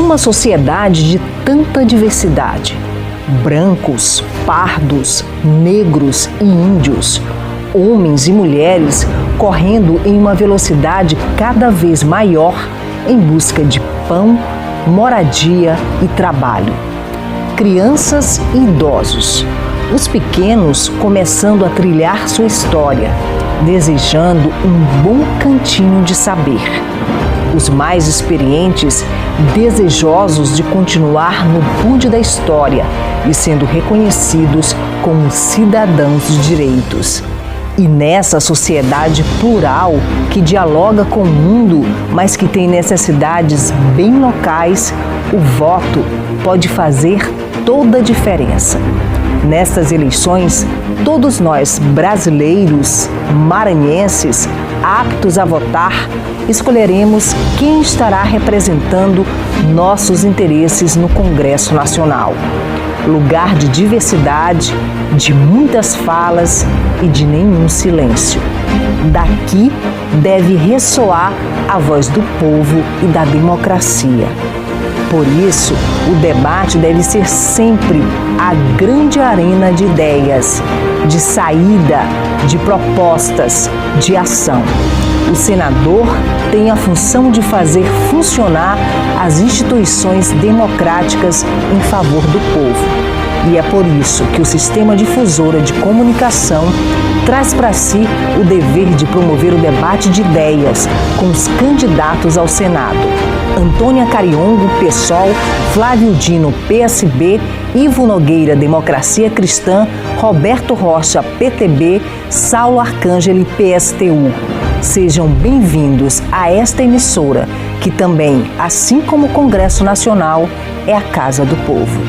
Numa sociedade de tanta diversidade, brancos, pardos, negros e índios, homens e mulheres correndo em uma velocidade cada vez maior em busca de pão, moradia e trabalho. Crianças e idosos, os pequenos começando a trilhar sua história, desejando um bom cantinho de saber. Os mais experientes, desejosos de continuar no bonde da história e sendo reconhecidos como cidadãos de direitos. E nessa sociedade plural que dialoga com o mundo, mas que tem necessidades bem locais, o voto pode fazer toda a diferença. Nestas eleições, todos nós, brasileiros, maranhenses, aptos a votar, escolheremos quem estará representando nossos interesses no Congresso Nacional. Lugar de diversidade, de muitas falas e de nenhum silêncio. Daqui deve ressoar a voz do povo e da democracia. Por isso, o debate deve ser sempre a grande arena de ideias, de saída, de propostas, de ação. O senador tem a função de fazer funcionar as instituições democráticas em favor do povo. E é por isso que o Sistema Difusora de Comunicação traz para si o dever de promover o debate de ideias com os candidatos ao Senado. Antônia Cariongo, PSOL, Flávio Dino, PSB, Ivo Nogueira, Democracia Cristã, Roberto Rocha, PTB, Saulo Arcangeli, PSTU. Sejam bem-vindos a esta emissora, que também, assim como o Congresso Nacional, é a Casa do Povo.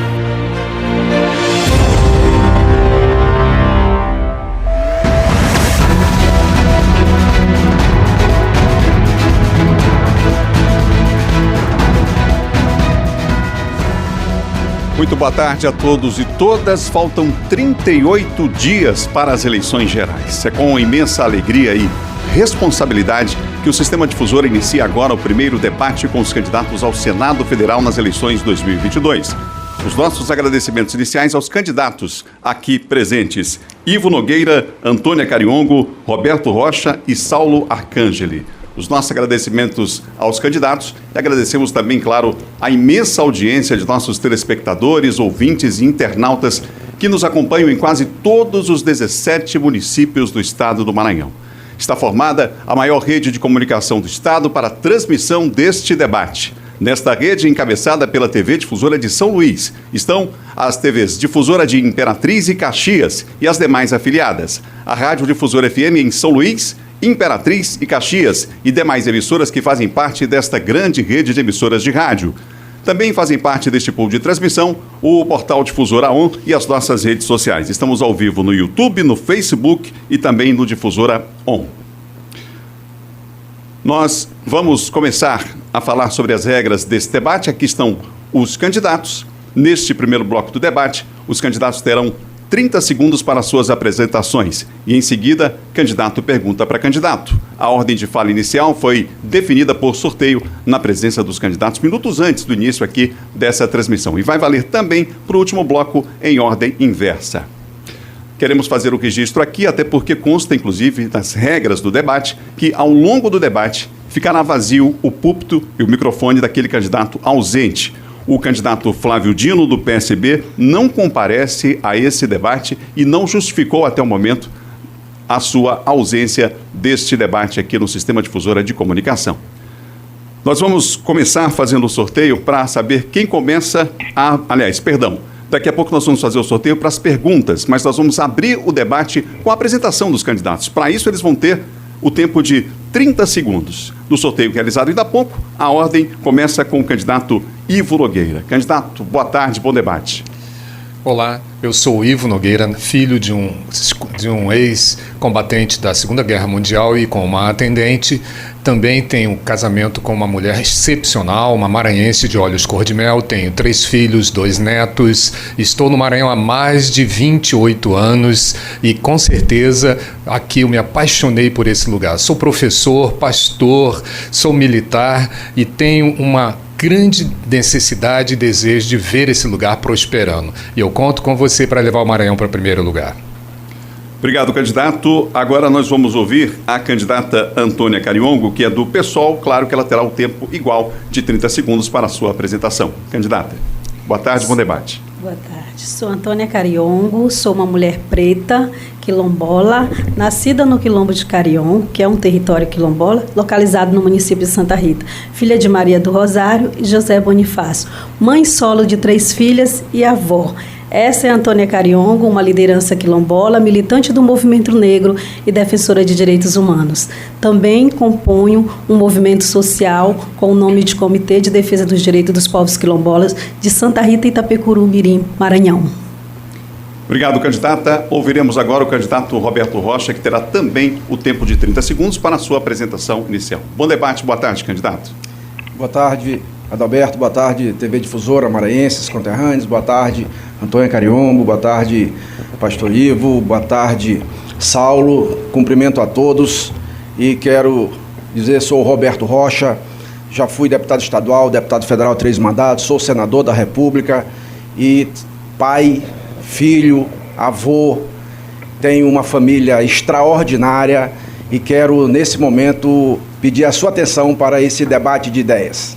Muito boa tarde a todos e todas. Faltam 38 dias para as eleições gerais. É com imensa alegria e responsabilidade que o Sistema Difusora inicia agora o primeiro debate com os candidatos ao Senado Federal nas eleições 2022. Os nossos agradecimentos iniciais aos candidatos aqui presentes: Ivo Nogueira, Antônia Cariongo, Roberto Rocha e Saulo Arcangeli. Os nossos agradecimentos aos candidatos e agradecemos também, claro, a imensa audiência de nossos telespectadores, ouvintes e internautas que nos acompanham em quase todos os 17 municípios do estado do Maranhão. Está formada a maior rede de comunicação do estado para a transmissão deste debate. Nesta rede, encabeçada pela TV Difusora de São Luís, estão as TVs Difusora de Imperatriz e Caxias e as demais afiliadas. A Rádio Difusora FM em São Luís, Imperatriz e Caxias e demais emissoras que fazem parte desta grande rede de emissoras de rádio. Também fazem parte deste pool de transmissão o portal Difusora On e as nossas redes sociais. Estamos ao vivo no YouTube, no Facebook e também no Difusora On. Nós vamos começar a falar sobre as regras desse debate. Aqui estão os candidatos. Neste primeiro bloco do debate, os candidatos terão 30 segundos para suas apresentações e, em seguida, candidato pergunta para candidato. A ordem de fala inicial foi definida por sorteio na presença dos candidatos minutos antes do início aqui dessa transmissão e vai valer também para o último bloco em ordem inversa. Queremos fazer o registro aqui, até porque consta, inclusive, nas regras do debate, que ao longo do debate ficará vazio o púlpito e o microfone daquele candidato ausente. O candidato Flávio Dino, do PSB, não comparece a esse debate e não justificou até o momento a sua ausência deste debate aqui no Sistema Difusora de Comunicação. Nós vamos começar fazendo o sorteio para saber quem começa a... Daqui a pouco nós vamos fazer o sorteio para as perguntas, mas nós vamos abrir o debate com a apresentação dos candidatos. Para isso, eles vão ter o tempo de 30 segundos. No sorteio realizado ainda há pouco, a ordem começa com o candidato Ivo Nogueira. Candidato, boa tarde, bom debate. Olá, eu sou o Ivo Nogueira, filho de um ex-combatente da Segunda Guerra Mundial e com uma atendente. Também tenho casamento com uma mulher excepcional, uma maranhense de olhos cor-de-mel. Tenho 3 filhos, 2 netos. Estou no Maranhão há mais de 28 anos e, com certeza, aqui eu me apaixonei por esse lugar. Sou professor, pastor, sou militar e tenho uma grande necessidade e desejo de ver esse lugar prosperando. E eu conto com você para levar o Maranhão para o primeiro lugar. Obrigado, candidato. Agora nós vamos ouvir a candidata Antônia Cariongo, que é do PSOL. Claro que ela terá o tempo igual de 30 segundos para a sua apresentação. Candidata, boa tarde, bom debate. Boa tarde, sou Antônia Cariongo, sou uma mulher preta, quilombola, nascida no Quilombo de Cariongo, que é um território quilombola, localizado no município de Santa Rita, filha de Maria do Rosário e José Bonifácio, mãe solo de 3 filhas e avó. Essa é Antônia Cariongo, uma liderança quilombola, militante do movimento negro e defensora de direitos humanos. Também componho um movimento social com o nome de Comitê de Defesa dos Direitos dos Povos Quilombolas de Santa Rita, Itapecuru, Mirim, Maranhão. Obrigado, candidata. Ouviremos agora o candidato Roberto Rocha, que terá também o tempo de 30 segundos para a sua apresentação inicial. Bom debate, boa tarde, candidato. Boa tarde, Adalberto, boa tarde, TV Difusora, maranhenses, conterrâneos, boa tarde, Antônia Cariongo, boa tarde, Pastor Ivo, boa tarde, Saulo, cumprimento a todos e quero dizer, sou o Roberto Rocha, já fui deputado estadual, deputado federal 3 mandatos, sou senador da República e pai, filho, avô, tenho uma família extraordinária e quero, nesse momento, pedir a sua atenção para esse debate de ideias.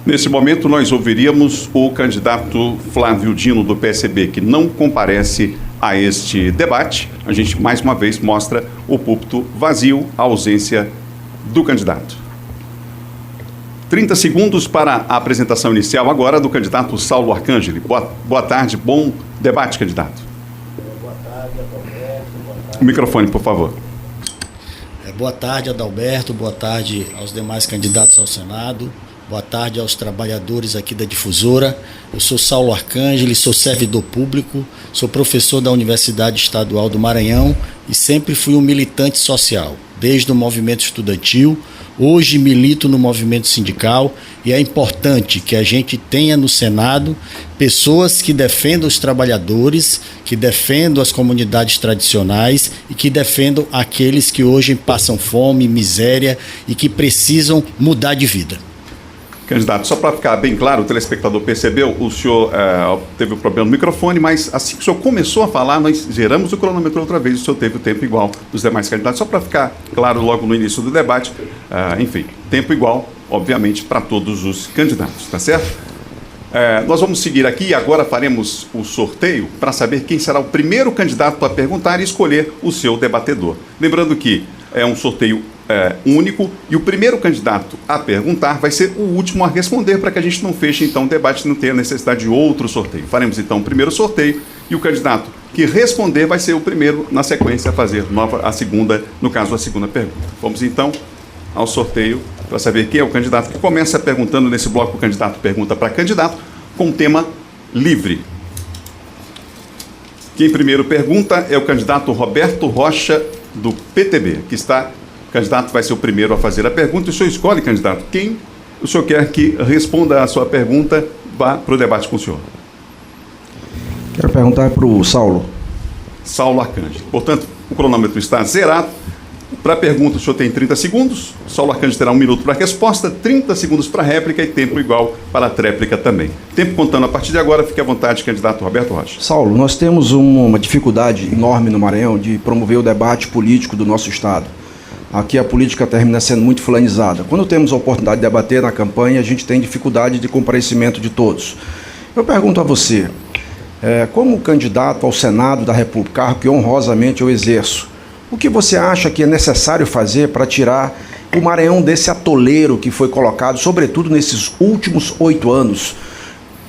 Nesse momento, nós ouviríamos o candidato Flávio Dino, do PSB, que não comparece a este debate. A gente, mais uma vez, mostra o púlpito vazio, a ausência do candidato. 30 segundos para a apresentação inicial agora do candidato Saulo Arcangeli. Boa tarde, bom debate, candidato. Boa tarde, Adalberto. O microfone, por favor. Boa tarde, Adalberto. Boa tarde aos demais candidatos ao Senado. Boa tarde aos trabalhadores aqui da Difusora. Eu sou Saulo Arcangeli, sou servidor público, sou professor da Universidade Estadual do Maranhão e sempre fui um militante social, desde o movimento estudantil. Hoje milito no movimento sindical e é importante que a gente tenha no Senado pessoas que defendam os trabalhadores, que defendam as comunidades tradicionais e que defendam aqueles que hoje passam fome, miséria e que precisam mudar de vida. Candidato, só para ficar bem claro, o telespectador percebeu, o senhor teve um problema no microfone, mas assim que o senhor começou a falar, nós geramos o cronômetro outra vez, o senhor teve o tempo igual dos demais candidatos, só para ficar claro logo no início do debate, enfim, tempo igual, obviamente, para todos os candidatos, tá certo? Nós vamos seguir aqui e agora faremos o sorteio para saber quem será o primeiro candidato a perguntar e escolher o seu debatedor. Lembrando que é um sorteio único e o primeiro candidato a perguntar vai ser o último a responder para que a gente não feche então o debate e não tenha necessidade de outro sorteio. Faremos então o primeiro sorteio e o candidato que responder vai ser o primeiro na sequência a fazer a segunda, no caso a segunda pergunta. Vamos então ao sorteio para saber quem é o candidato que começa perguntando nesse bloco. O candidato pergunta para candidato com tema livre. Quem primeiro pergunta é o candidato Roberto Rocha do PTB, que está... O candidato vai ser o primeiro a fazer a pergunta e o senhor escolhe, candidato, quem o senhor quer que responda a sua pergunta, vá para o debate com o senhor. Quero perguntar para o Saulo. Saulo Arcangeli. Portanto, o cronômetro está zerado. Para a pergunta, o senhor tem 30 segundos. Saulo Arcangeli terá 1 minuto para a resposta, 30 segundos para a réplica e tempo igual para a tréplica também. Tempo contando a partir de agora, fique à vontade, candidato Roberto Rocha. Saulo, nós temos uma dificuldade enorme no Maranhão de promover o debate político do nosso Estado. Aqui a política termina sendo muito fulanizada. Quando temos a oportunidade de debater na campanha, a gente tem dificuldade de comparecimento de todos. Eu pergunto a você, como candidato ao Senado da República, cargo que honrosamente eu exerço, o que você acha que é necessário fazer para tirar o Maranhão desse atoleiro que foi colocado, sobretudo nesses últimos 8 anos,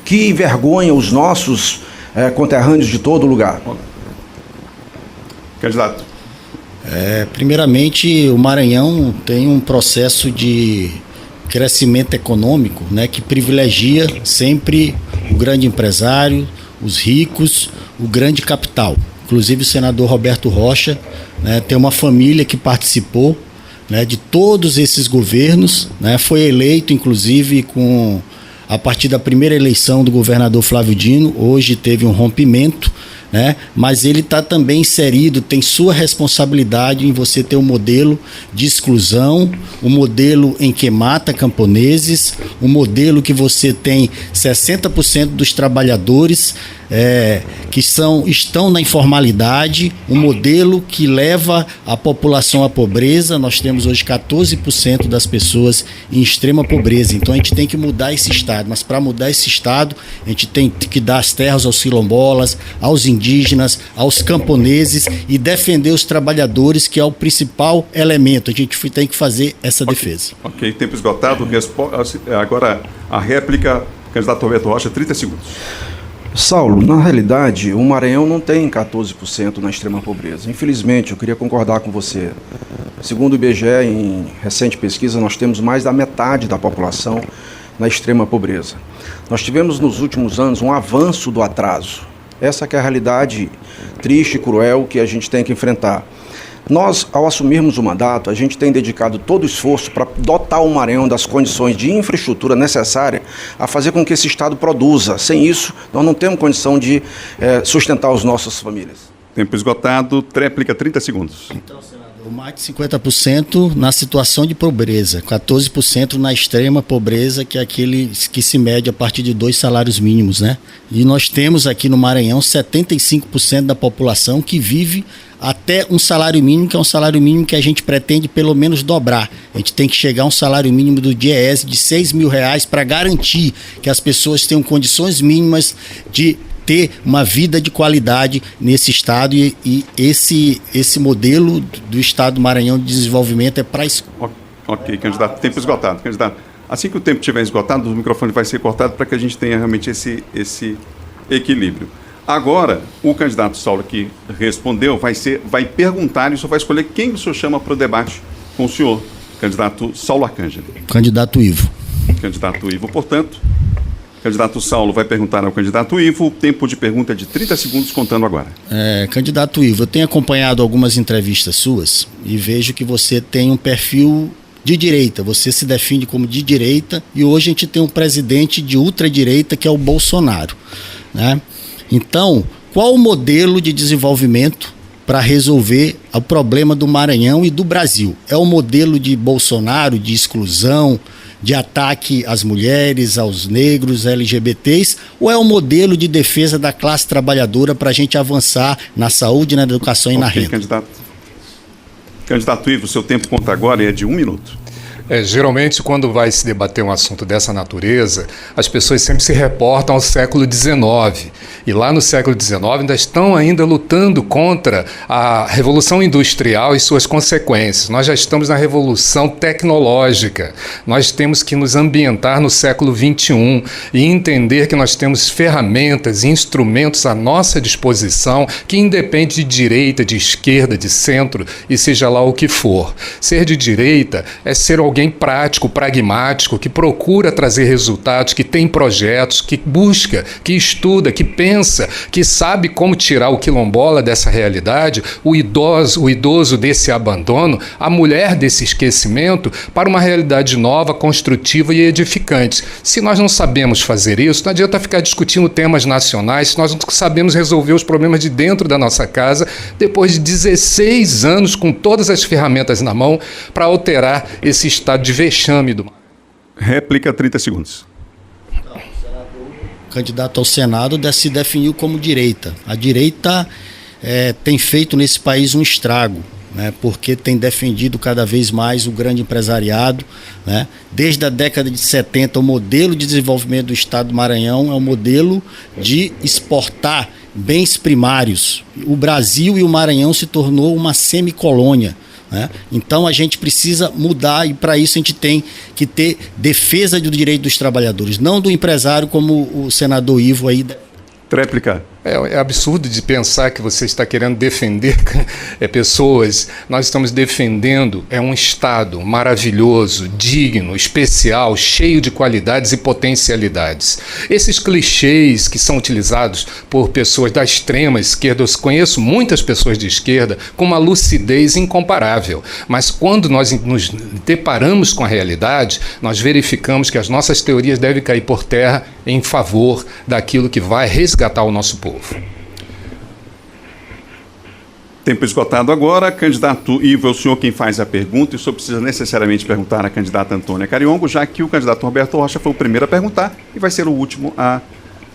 que envergonha os nossos conterrâneos de todo lugar? Candidato. Primeiramente, o Maranhão tem um processo de crescimento econômico, né, que privilegia sempre o grande empresário, os ricos, o grande capital. Inclusive o senador Roberto Rocha, né, tem uma família que participou, né, de todos esses governos, né, foi eleito inclusive com a partir da primeira eleição do governador Flávio Dino, hoje teve um rompimento, né? Mas ele está também inserido, tem sua responsabilidade em você ter um modelo de exclusão, um modelo em que mata camponeses, um modelo que você tem 60% dos trabalhadores que estão na informalidade, um modelo que leva a população à pobreza. Nós temos hoje 14% das pessoas em extrema pobreza, então a gente tem que mudar esse estado, mas para mudar esse estado a gente tem que dar as terras aos quilombolas, aos indígenas, aos camponeses e defender os trabalhadores, que é o principal elemento. A gente tem que fazer essa defesa. Ok, tempo esgotado. Agora a réplica, candidato Roberto Rocha, 30 segundos. Saulo, na realidade, o Maranhão não tem 14% na extrema pobreza. Infelizmente, eu queria concordar com você. Segundo o IBGE, em recente pesquisa, nós temos mais da metade da população na extrema pobreza. Nós tivemos nos últimos anos um avanço do atraso. Essa que é a realidade triste e cruel que a gente tem que enfrentar. Nós, ao assumirmos o mandato, a gente tem dedicado todo o esforço para dotar o Maranhão das condições de infraestrutura necessária a fazer com que esse estado produza. Sem isso, nós não temos condição de sustentar as nossas famílias. Tempo esgotado. Tréplica, 30 segundos. Então, senador, mais de 50% na situação de pobreza, 14% na extrema pobreza, que é aquele que se mede a partir de 2 salários mínimos, né? E nós temos aqui no Maranhão 75% da população que vive até um salário mínimo, que é um salário mínimo que a gente pretende pelo menos dobrar. A gente tem que chegar a um salário mínimo do DIEESE de R$6.000 para garantir que as pessoas tenham condições mínimas de ter uma vida de qualidade nesse estado, e esse modelo do estado do Maranhão de desenvolvimento é para isso. Ok, candidato, tempo esgotado. Candidato, assim que o tempo estiver esgotado, o microfone vai ser cortado para que a gente tenha realmente esse equilíbrio. Agora, o candidato Saulo que respondeu vai perguntar e só vai escolher quem o senhor chama para o debate com o senhor, candidato Saulo Arcângeli. Candidato Ivo. Candidato Ivo, portanto, candidato Saulo vai perguntar ao candidato Ivo. O tempo de pergunta é de 30 segundos, contando agora. Candidato Ivo, eu tenho acompanhado algumas entrevistas suas e vejo que você tem um perfil de direita, você se define como de direita, e hoje a gente tem um presidente de ultradireita que é o Bolsonaro, né? Então, qual o modelo de desenvolvimento para resolver o problema do Maranhão e do Brasil? É o modelo de Bolsonaro, de exclusão, de ataque às mulheres, aos negros, LGBTs, ou é o modelo de defesa da classe trabalhadora para a gente avançar na saúde, na educação e na renda? Candidato Ivo, seu tempo conta agora e é de 1 minuto. Geralmente, quando vai se debater um assunto dessa natureza, as pessoas sempre se reportam ao século XIX. E lá no século XIX ainda estão lutando contra a Revolução Industrial e suas consequências. Nós já estamos na Revolução Tecnológica. Nós temos que nos ambientar no século XXI e entender que nós temos ferramentas e instrumentos à nossa disposição que independe de direita, de esquerda, de centro e seja lá o que for. Ser de direita é ser alguém prático, pragmático, que procura trazer resultados, que tem projetos, que busca, que estuda, que pensa, que sabe como tirar o quilombola dessa realidade, o idoso desse abandono, a mulher desse esquecimento, para uma realidade nova, construtiva e edificante. Se nós não sabemos fazer isso, não adianta ficar discutindo temas nacionais, se nós não sabemos resolver os problemas de dentro da nossa casa, depois de 16 anos com todas as ferramentas na mão para alterar esse estado de vexame do... Réplica, 30 segundos. O candidato ao Senado se definiu como direita. A direita tem feito nesse país um estrago, né, porque tem defendido cada vez mais o grande empresariado, né? Desde a década de 70, o modelo de desenvolvimento do estado do Maranhão é um modelo de exportar bens primários. O Brasil e o Maranhão se tornou uma semicolônia. Então a gente precisa mudar, e para isso a gente tem que ter defesa do direito dos trabalhadores, não do empresário, como o senador Ivo aí. Tréplica, É absurdo de pensar que você está querendo defender pessoas. Nós estamos defendendo um Estado maravilhoso, digno, especial, cheio de qualidades e potencialidades. Esses clichês que são utilizados por pessoas da extrema esquerda, eu conheço muitas pessoas de esquerda com uma lucidez incomparável, mas quando nós nos deparamos com a realidade, nós verificamos que as nossas teorias devem cair por terra em favor daquilo que vai resgatar o nosso povo. Tempo esgotado agora. Candidato Ivo, é o senhor quem faz a pergunta e o senhor precisa necessariamente perguntar à candidata Antônia Cariongo, já que o candidato Roberto Rocha foi o primeiro a perguntar e vai ser o último a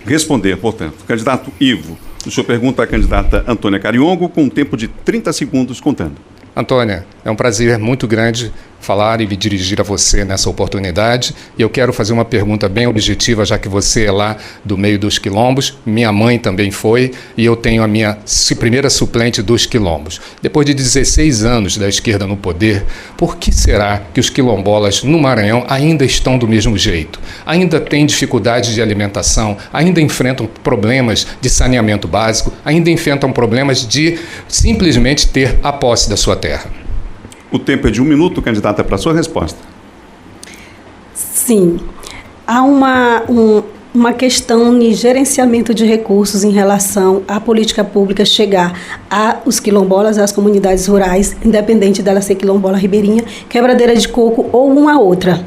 responder, portanto. Candidato Ivo, o senhor pergunta à candidata Antônia Cariongo com um tempo de 30 segundos contando. Antônia, é um prazer muito grande falar e me dirigir a você nessa oportunidade. E eu quero fazer uma pergunta bem objetiva, já que você é lá do meio dos quilombos, minha mãe também foi, e eu tenho a minha primeira suplente dos quilombos. Depois de 16 anos da esquerda no poder, por que será que os quilombolas no Maranhão ainda estão do mesmo jeito? Ainda têm dificuldades de alimentação, ainda enfrentam problemas de saneamento básico, ainda enfrentam problemas de simplesmente ter a posse da sua terra? O tempo é de 1 minuto, candidata, para a sua resposta. Sim. Há uma questão de gerenciamento de recursos em relação à política pública chegar aos quilombolas, às comunidades rurais, independente dela ser quilombola ribeirinha, quebradeira de coco ou uma outra.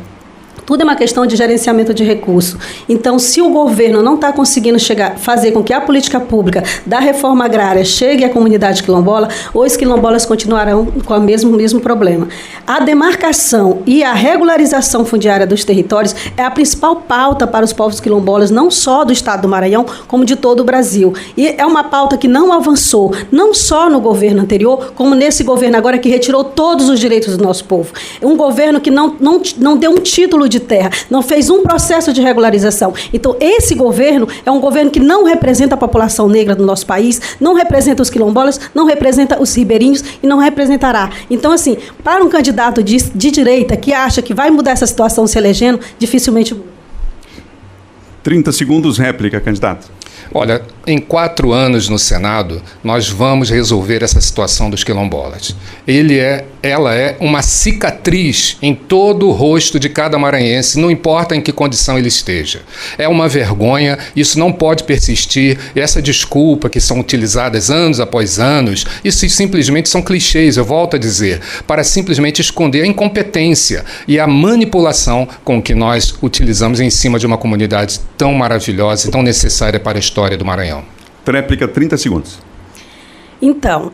Tudo é uma questão de gerenciamento de recursos. Então, se o governo não está conseguindo fazer com que a política pública da reforma agrária chegue à comunidade quilombola, os quilombolas continuarão com o mesmo problema. A demarcação e a regularização fundiária dos territórios é a principal pauta para os povos quilombolas, não só do estado do Maranhão, como de todo o Brasil. E é uma pauta que não avançou, não só no governo anterior, como nesse governo agora que retirou todos os direitos do nosso povo. É um governo que não deu um título de terra, não fez um processo de regularização. Então, esse governo é um governo que não representa a população negra do nosso país, não representa os quilombolas, não representa os ribeirinhos e não representará. Então, assim, para um candidato de direita que acha que vai mudar essa situação se elegendo, dificilmente muda. 30 segundos, réplica, candidato. Olha, em 4 anos no Senado, nós vamos resolver essa situação dos quilombolas. Ela é uma cicatriz em todo o rosto de cada maranhense, não importa em que condição ele esteja. É uma vergonha, isso não pode persistir. E essa desculpa que são utilizadas anos após anos, isso simplesmente são clichês, eu volto a dizer, para simplesmente esconder a incompetência e a manipulação com que nós utilizamos em cima de uma comunidade tão maravilhosa e tão necessária para a história do Maranhão. Réplica, 30 segundos. Então,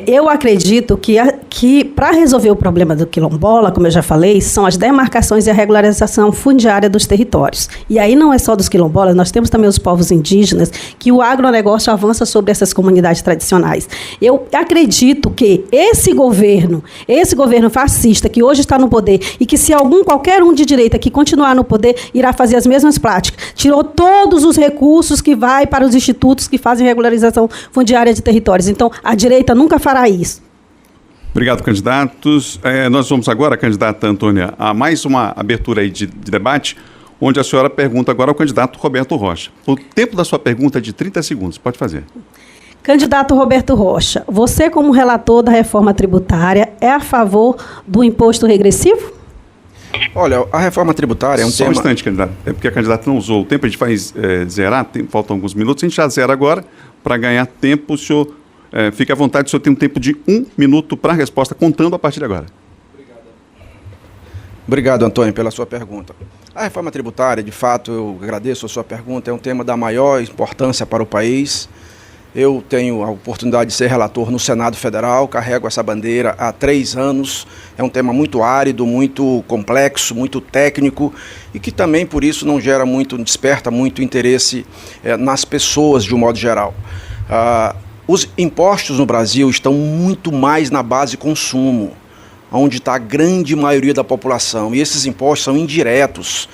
eu acredito que para resolver o problema do quilombola, como eu já falei, são as demarcações e a regularização fundiária dos territórios. E aí não é só dos quilombolas, nós temos também os povos indígenas, que o agronegócio avança sobre essas comunidades tradicionais. Eu acredito que esse governo fascista que hoje está no poder e que se qualquer um de direita que continuar no poder irá fazer as mesmas práticas, tirou todos os recursos que vai para os institutos que fazem regularização fundiária de territórios. Então, a direita nunca fará isso. Obrigado, candidatos. Nós vamos agora, candidata Antônia, a mais uma abertura aí de debate, onde a senhora pergunta agora ao candidato Roberto Rocha. O tempo da sua pergunta é de 30 segundos. Pode fazer. Candidato Roberto Rocha, você como relator da reforma tributária é a favor do imposto regressivo? Olha, a reforma tributária é um tema... Só um instante, candidato. É porque a candidata não usou o tempo, a gente vai zerar, faltam alguns minutos, a gente já zera agora, para ganhar tempo, o senhor... fique à vontade, o senhor tem um tempo de 1 minuto para a resposta, contando a partir de agora. Obrigado, Antônio, pela sua pergunta. A reforma tributária, de fato, eu agradeço a sua pergunta, é um tema da maior importância para o país. Eu tenho a oportunidade de ser relator no Senado Federal, carrego essa bandeira há 3 anos. É um tema muito árido, muito complexo, muito técnico e que também, por isso, não desperta muito interesse nas pessoas, de um modo geral. Os impostos no Brasil estão muito mais na base de consumo, onde está a grande maioria da população. E esses impostos são indiretos,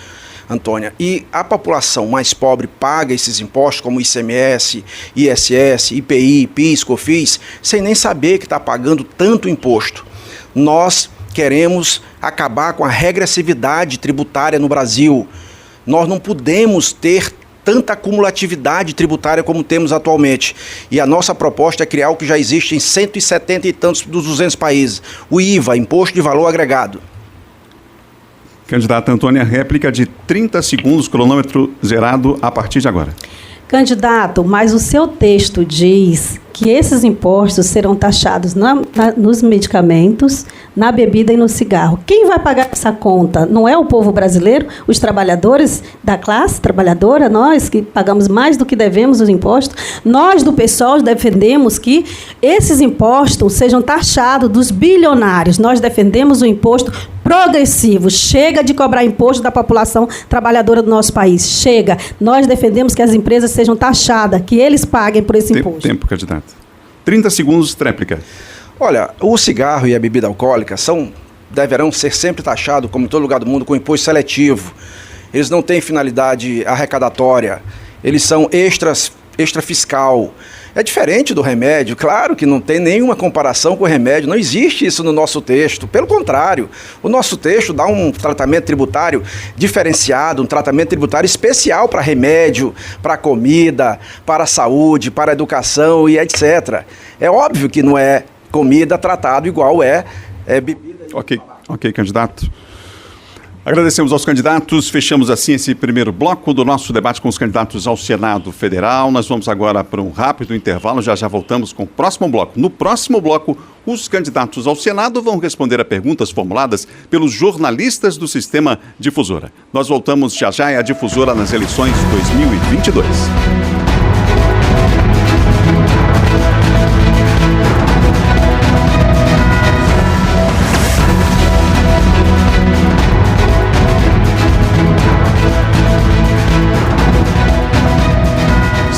Antônia. E a população mais pobre paga esses impostos, como ICMS, ISS, IPI, PIS, COFINS, sem nem saber que está pagando tanto imposto. Nós queremos acabar com a regressividade tributária no Brasil. Nós não podemos ter tanta cumulatividade tributária como temos atualmente. E a nossa proposta é criar o que já existe em 170 e tantos dos 200 países, o IVA, Imposto de Valor Agregado. Candidata Antônia, réplica de 30 segundos, cronômetro zerado a partir de agora. Candidato, mas o seu texto diz que esses impostos serão taxados nos medicamentos, na bebida e no cigarro. Quem vai pagar essa conta? Não é o povo brasileiro? Os trabalhadores da classe trabalhadora? Nós que pagamos mais do que devemos os impostos? Nós do PSOL defendemos que esses impostos sejam taxados dos bilionários. Nós defendemos o imposto progressivo. Chega de cobrar imposto da população trabalhadora do nosso país. Chega. Nós defendemos que as empresas sejam taxadas, que eles paguem por esse imposto. Tempo, candidato. 30 segundos, tréplica. Olha, o cigarro e a bebida alcoólica deverão ser sempre taxados, como em todo lugar do mundo, com imposto seletivo. Eles não têm finalidade arrecadatória. Eles são extra fiscal. É diferente do remédio, claro que não tem nenhuma comparação com o remédio, não existe isso no nosso texto. Pelo contrário, o nosso texto dá um tratamento tributário diferenciado, um tratamento tributário especial para remédio, para comida, para a saúde, para a educação e etc. É óbvio que não é comida tratado igual é bebida. Ok, candidato. Agradecemos aos candidatos, fechamos assim esse primeiro bloco do nosso debate com os candidatos ao Senado Federal. Nós vamos agora para um rápido intervalo, já voltamos com o próximo bloco. No próximo bloco, os candidatos ao Senado vão responder a perguntas formuladas pelos jornalistas do Sistema Difusora. Nós voltamos já à Difusora nas eleições 2022.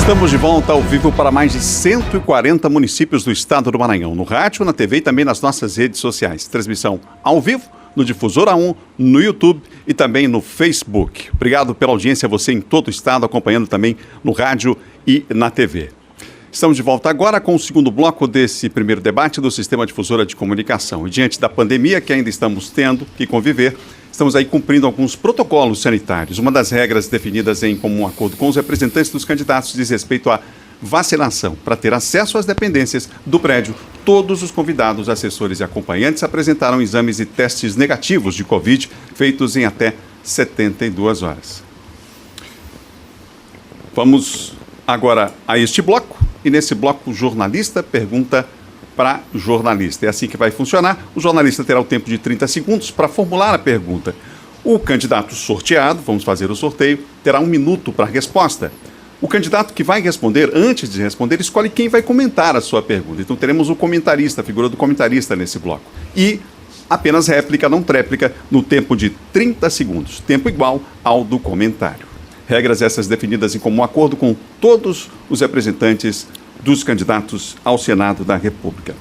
Estamos de volta ao vivo para mais de 140 municípios do estado do Maranhão, no rádio, na TV e também nas nossas redes sociais. Transmissão ao vivo no Difusora 1, no YouTube e também no Facebook. Obrigado pela audiência, você em todo o estado, acompanhando também no rádio e na TV. Estamos de volta agora com o segundo bloco desse primeiro debate do Sistema Difusora de Comunicação. E diante da pandemia que ainda estamos tendo que conviver, estamos aí cumprindo alguns protocolos sanitários. Uma das regras definidas em comum acordo com os representantes dos candidatos diz respeito à vacinação. Para ter acesso às dependências do prédio, todos os convidados, assessores e acompanhantes apresentaram exames e testes negativos de Covid feitos em até 72 horas. Vamos agora a este bloco. E nesse bloco, o jornalista pergunta para jornalista. É assim que vai funcionar. O jornalista terá o tempo de 30 segundos para formular a pergunta. O candidato sorteado, vamos fazer o sorteio, terá 1 minuto para a resposta. O candidato que vai responder, antes de responder, escolhe quem vai comentar a sua pergunta. Então teremos o comentarista, a figura do comentarista nesse bloco. E apenas réplica, não tréplica, no tempo de 30 segundos. Tempo igual ao do comentário. Regras essas definidas em comum acordo com todos os representantes dos candidatos ao Senado da República.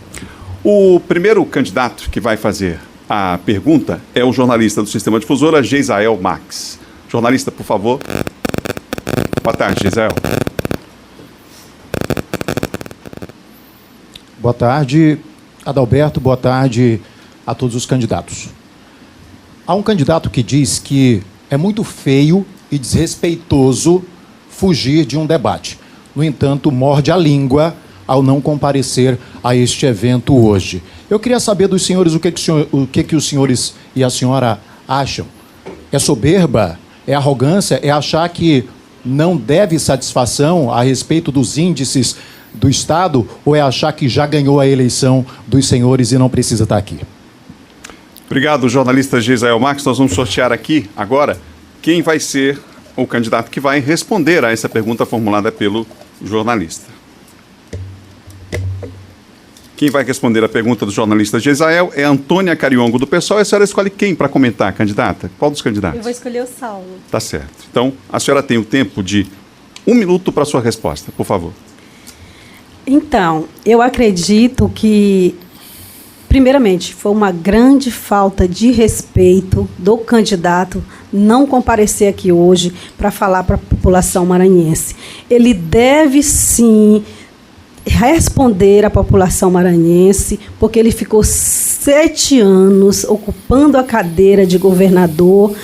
O primeiro candidato que vai fazer a pergunta é o jornalista do Sistema Difusora, Geisael Max. Jornalista, por favor. Boa tarde, Geisael. Boa tarde, Adalberto. Boa tarde a todos os candidatos. Há um candidato que diz que é muito feio e desrespeitoso fugir de um debate. No entanto, morde a língua ao não comparecer a este evento hoje. Eu queria saber dos senhores o que os senhores e a senhora acham. É soberba? É arrogância? É achar que não deve satisfação a respeito dos índices do Estado? Ou é achar que já ganhou a eleição dos senhores e não precisa estar aqui? Obrigado, jornalista Geisael Max. Nós vamos sortear aqui agora quem vai ser o candidato que vai responder a essa pergunta formulada pelo jornalista. Quem vai responder a pergunta do jornalista Geisael é Antônia Cariongo, do PSOL. E a senhora escolhe quem para comentar, candidata? Qual dos candidatos? Eu vou escolher o Saulo. Tá certo. Então, a senhora tem o tempo de 1 minuto para a sua resposta, por favor. Então, eu acredito que, primeiramente, foi uma grande falta de respeito do candidato não comparecer aqui hoje para falar para a população maranhense. Ele deve, sim, responder à população maranhense, porque ele ficou 7 anos ocupando a cadeira de governador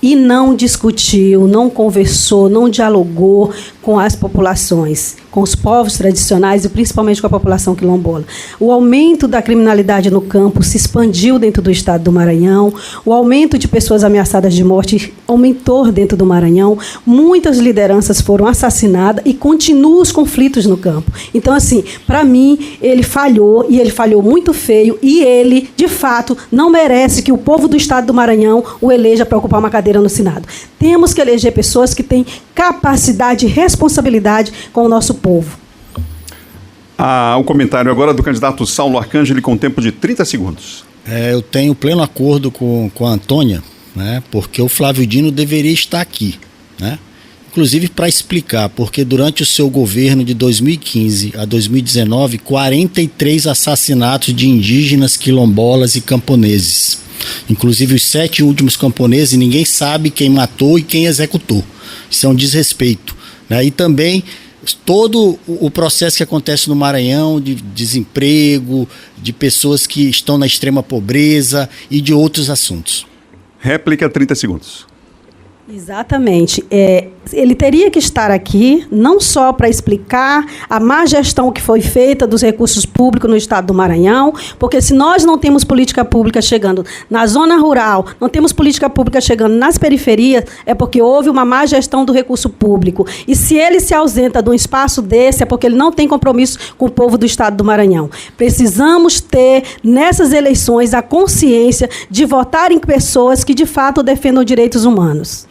e não discutiu, não conversou, não dialogou com as populações, com os povos tradicionais e principalmente com a população quilombola. O aumento da criminalidade no campo se expandiu dentro do estado do Maranhão, o aumento de pessoas ameaçadas de morte aumentou dentro do Maranhão, muitas lideranças foram assassinadas e continuam os conflitos no campo. Então, assim, para mim, ele falhou, e ele falhou muito feio, e ele, de fato, não merece que o povo do estado do Maranhão o eleja para ocupar uma cadeira no Senado. Temos que eleger pessoas que têm capacidade e responsabilidade com o nosso povo. O comentário agora do candidato Saulo Arcângeli com tempo de 30 segundos. Eu tenho pleno acordo com a Antônia, né, porque o Flávio Dino deveria estar aqui, né? Inclusive para explicar, porque durante o seu governo de 2015 a 2019, 43 assassinatos de indígenas, quilombolas e camponeses. Inclusive os 7 últimos camponeses, ninguém sabe quem matou e quem executou. Isso é um desrespeito, né? E também todo o processo que acontece no Maranhão de desemprego, de pessoas que estão na extrema pobreza e de outros assuntos. Réplica, 30 segundos. Exatamente. Ele teria que estar aqui não só para explicar a má gestão que foi feita dos recursos públicos no estado do Maranhão, porque se nós não temos política pública chegando na zona rural, não temos política pública chegando nas periferias, é porque houve uma má gestão do recurso público. E se ele se ausenta de um espaço desse, é porque ele não tem compromisso com o povo do estado do Maranhão. Precisamos ter, nessas eleições, a consciência de votar em pessoas que, de fato, defendam direitos humanos.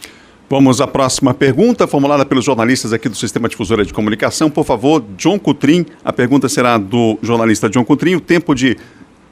Vamos à próxima pergunta, formulada pelos jornalistas aqui do Sistema Difusora de Comunicação. Por favor, John Coutrin. A pergunta será do jornalista John Coutrin. O tempo de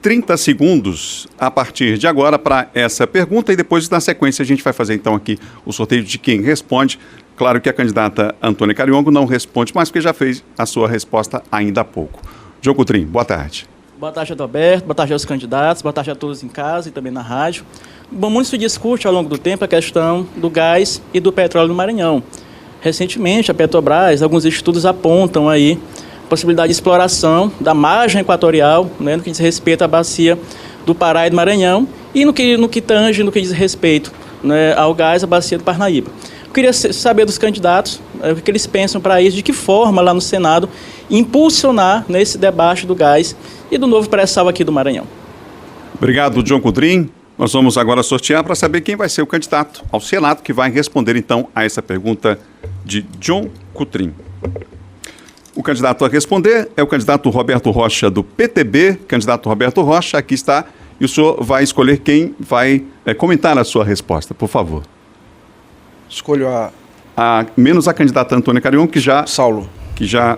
30 segundos a partir de agora para essa pergunta. E depois, na sequência, a gente vai fazer então aqui o sorteio de quem responde. Claro que a candidata Antônia Cariongo não responde mais, porque já fez a sua resposta ainda há pouco. John Coutrin, boa tarde. Boa tarde, Adalberto. Boa tarde aos candidatos. Boa tarde a todos em casa e também na rádio. Bom, muito se discute ao longo do tempo a questão do gás e do petróleo no Maranhão. Recentemente, a Petrobras, alguns estudos apontam aí a possibilidade de exploração da margem equatorial, né, no que diz respeito à bacia do Pará e do Maranhão, e no que tange, no que diz respeito, né, ao gás, a bacia do Parnaíba. Eu queria saber dos candidatos o que eles pensam para isso, de que forma lá no Senado impulsionar nesse debate do gás e do novo pré-sal aqui do Maranhão. Obrigado, John Coutrin. Nós vamos agora sortear para saber quem vai ser o candidato ao Senado que vai responder, então, a essa pergunta de John Coutrin. O candidato a responder é o candidato Roberto Rocha, do PTB. Candidato Roberto Rocha, aqui está. E o senhor vai escolher quem vai comentar a sua resposta, por favor. Escolho menos a candidata Antônia Cariongo, que já... Saulo. Que já...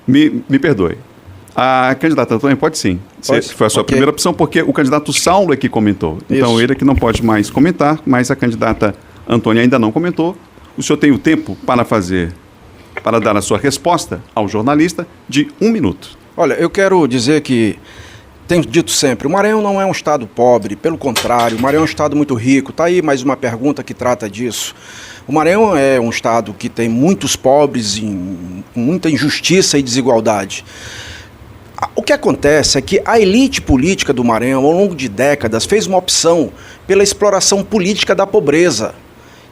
me perdoe. A candidata Antônia pode sim. Foi a sua primeira opção, porque o candidato Saulo é que comentou. Então, ele é que não pode mais comentar, mas a candidata Antônia ainda não comentou. O senhor tem o tempo para dar a sua resposta ao jornalista de 1 minuto. Olha, eu quero dizer que, tenho dito sempre, o Maranhão não é um estado pobre, pelo contrário, o Maranhão é um estado muito rico. Está aí mais uma pergunta que trata disso. O Maranhão é um estado que tem muitos pobres, com muita injustiça e desigualdade. O que acontece é que a elite política do Maranhão, ao longo de décadas, fez uma opção pela exploração política da pobreza.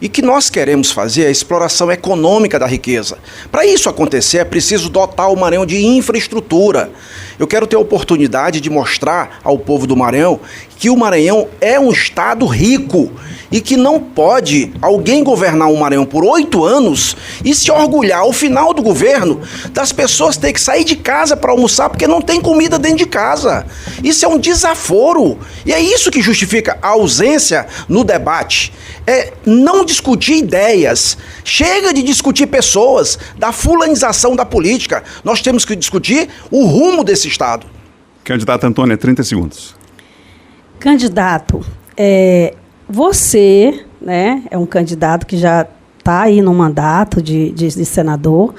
E o que nós queremos fazer é a exploração econômica da riqueza. Para isso acontecer, é preciso dotar o Maranhão de infraestrutura. Eu quero ter a oportunidade de mostrar ao povo do Maranhão que o Maranhão é um estado rico e que não pode alguém governar o Maranhão por 8 anos e se orgulhar ao final do governo das pessoas terem que sair de casa para almoçar porque não tem comida dentro de casa. Isso é um desaforo e é isso que justifica a ausência no debate. É não discutir ideias, chega de discutir pessoas, da fulanização da política. Nós temos que discutir o rumo desse estado. Candidata Antônia, 30 segundos. Candidato, você, né, é um candidato que já está aí no mandato de senador,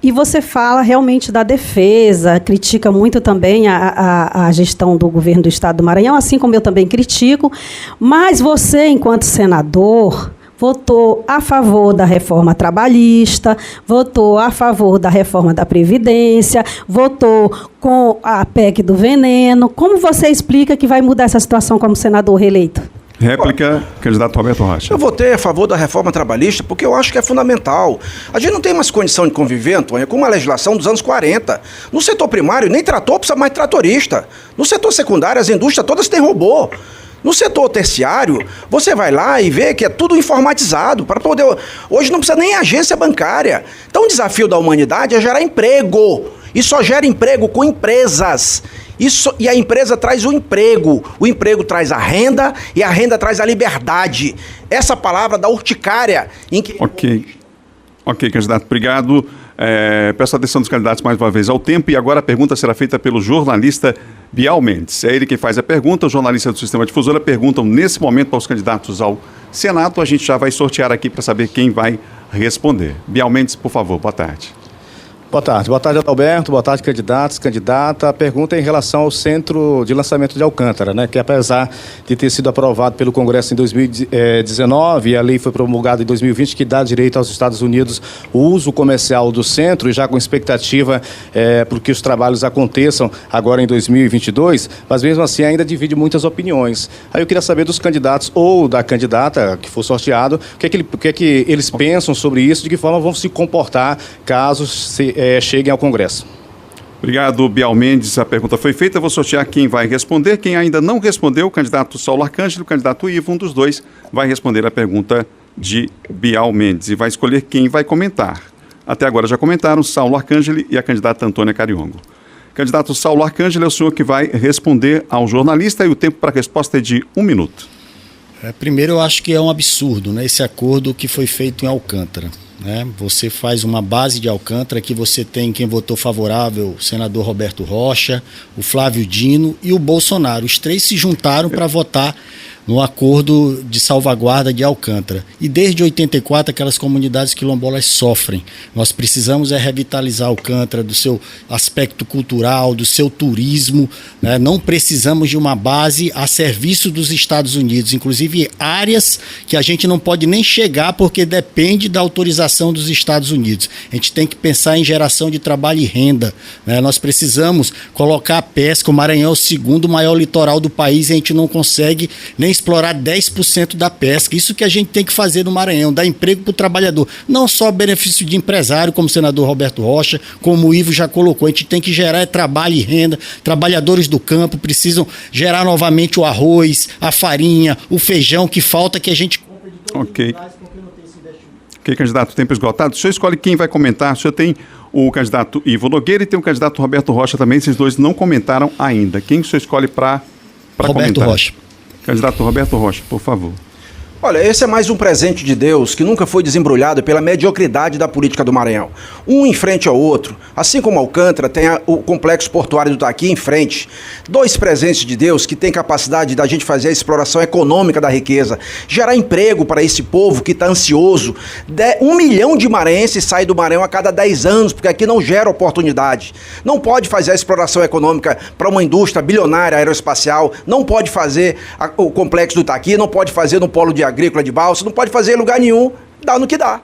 e você fala realmente da defesa, critica muito também a gestão do governo do estado do Maranhão, assim como eu também critico, mas você, enquanto senador, votou a favor da reforma trabalhista, votou a favor da reforma da Previdência, votou com a PEC do veneno. Como você explica que vai mudar essa situação como senador reeleito? Réplica, candidato Roberto Rocha. Eu votei a favor da reforma trabalhista porque eu acho que é fundamental. A gente não tem mais condição de conviver, Antônia, com uma legislação dos anos 40. No setor primário, nem trator precisa mais tratorista. No setor secundário, as indústrias todas têm robô. No setor terciário, você vai lá e vê que é tudo informatizado. Para poder. Hoje não precisa nem agência bancária. Então o desafio da humanidade é gerar emprego. E só gera emprego com empresas. E a empresa traz o emprego traz a renda e a renda traz a liberdade. Essa palavra da urticária em que... Ok, candidato, obrigado. Peço a atenção dos candidatos mais uma vez ao tempo e agora a pergunta será feita pelo jornalista Bial Mendes. É ele quem faz a pergunta, os jornalistas do Sistema Difusora perguntam nesse momento para os candidatos ao Senado. A gente já vai sortear aqui para saber quem vai responder. Bial Mendes, por favor, boa tarde. Boa tarde, Adalberto. Boa tarde, candidatos, candidata. A pergunta é em relação ao Centro de Lançamento de Alcântara, né? Que apesar de ter sido aprovado pelo Congresso em 2019 e a lei foi promulgada em 2020 que dá direito aos Estados Unidos o uso comercial do centro e já com expectativa para que os trabalhos aconteçam agora em 2022, mas mesmo assim ainda divide muitas opiniões. Aí eu queria saber dos candidatos ou da candidata que for sorteado, o que é que eles pensam sobre isso, de que forma vão se comportar caso cheguem ao Congresso. Obrigado, Bial Mendes. A pergunta foi feita. Eu vou sortear quem vai responder. Quem ainda não respondeu, o candidato Saulo Arcângelo, o candidato Ivo, um dos dois, vai responder a pergunta de Bial Mendes e vai escolher quem vai comentar. Até agora já comentaram Saulo Arcângelo e a candidata Antônia Cariongo. Candidato Saulo Arcângelo é o senhor que vai responder ao jornalista e o tempo para a resposta é de 1 minuto. Primeiro, eu acho que é um absurdo, né, esse acordo que foi feito em Alcântara. Você faz uma base de Alcântara que você tem quem votou favorável, o senador Roberto Rocha, o Flávio Dino e o Bolsonaro. Os três se juntaram para votar no acordo de salvaguarda de Alcântara. E desde 84 aquelas comunidades quilombolas sofrem. Nós precisamos revitalizar Alcântara do seu aspecto cultural, do seu turismo, né? Não precisamos de uma base a serviço dos Estados Unidos, inclusive áreas que a gente não pode nem chegar porque depende da autorização dos Estados Unidos. A gente tem que pensar em geração de trabalho e renda, né? Nós precisamos colocar a pesca. O Maranhão é o segundo maior litoral do país e a gente não consegue nem explorar 10% da pesca. Isso que a gente tem que fazer no Maranhão, dar emprego para o trabalhador. Não só benefício de empresário, como o senador Roberto Rocha, como o Ivo já colocou. A gente tem que gerar trabalho e renda. Trabalhadores do campo precisam gerar novamente o arroz, a farinha, o feijão que falta, que a gente compra de todos os lugares porque não tem esse investimento. Ok, candidato, tempo esgotado. O senhor escolhe quem vai comentar. O senhor tem o candidato Ivo Nogueira e tem o candidato Roberto Rocha também. Esses dois não comentaram ainda. Quem o senhor escolhe para comentar? Roberto Rocha. Candidato Roberto Rocha, por favor. Olha, esse é mais um presente de Deus que nunca foi desembrulhado pela mediocridade da política do Maranhão. Um em frente ao outro. Assim como Alcântara tem o complexo portuário do Taqui em frente. Dois presentes de Deus que têm capacidade da gente fazer a exploração econômica da riqueza. Gerar emprego para esse povo que está ansioso. 1 milhão de maranhenses sai do Maranhão a cada 10 anos, porque aqui não gera oportunidade. Não pode fazer a exploração econômica para uma indústria bilionária aeroespacial. Não pode fazer o complexo do Taqui, não pode fazer no polo de agrícola de Balsa, não pode fazer em lugar nenhum, dá no que dá.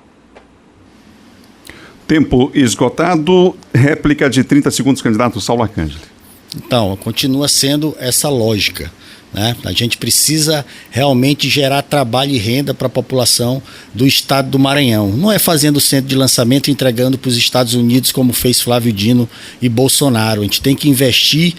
Tempo esgotado, réplica de 30 segundos, candidato Saulo Arcângelo. Então, continua sendo essa lógica, né? A gente precisa realmente gerar trabalho e renda para a população do estado do Maranhão. Não é fazendo centro de lançamento e entregando para os Estados Unidos como fez Flávio Dino e Bolsonaro. A gente tem que investir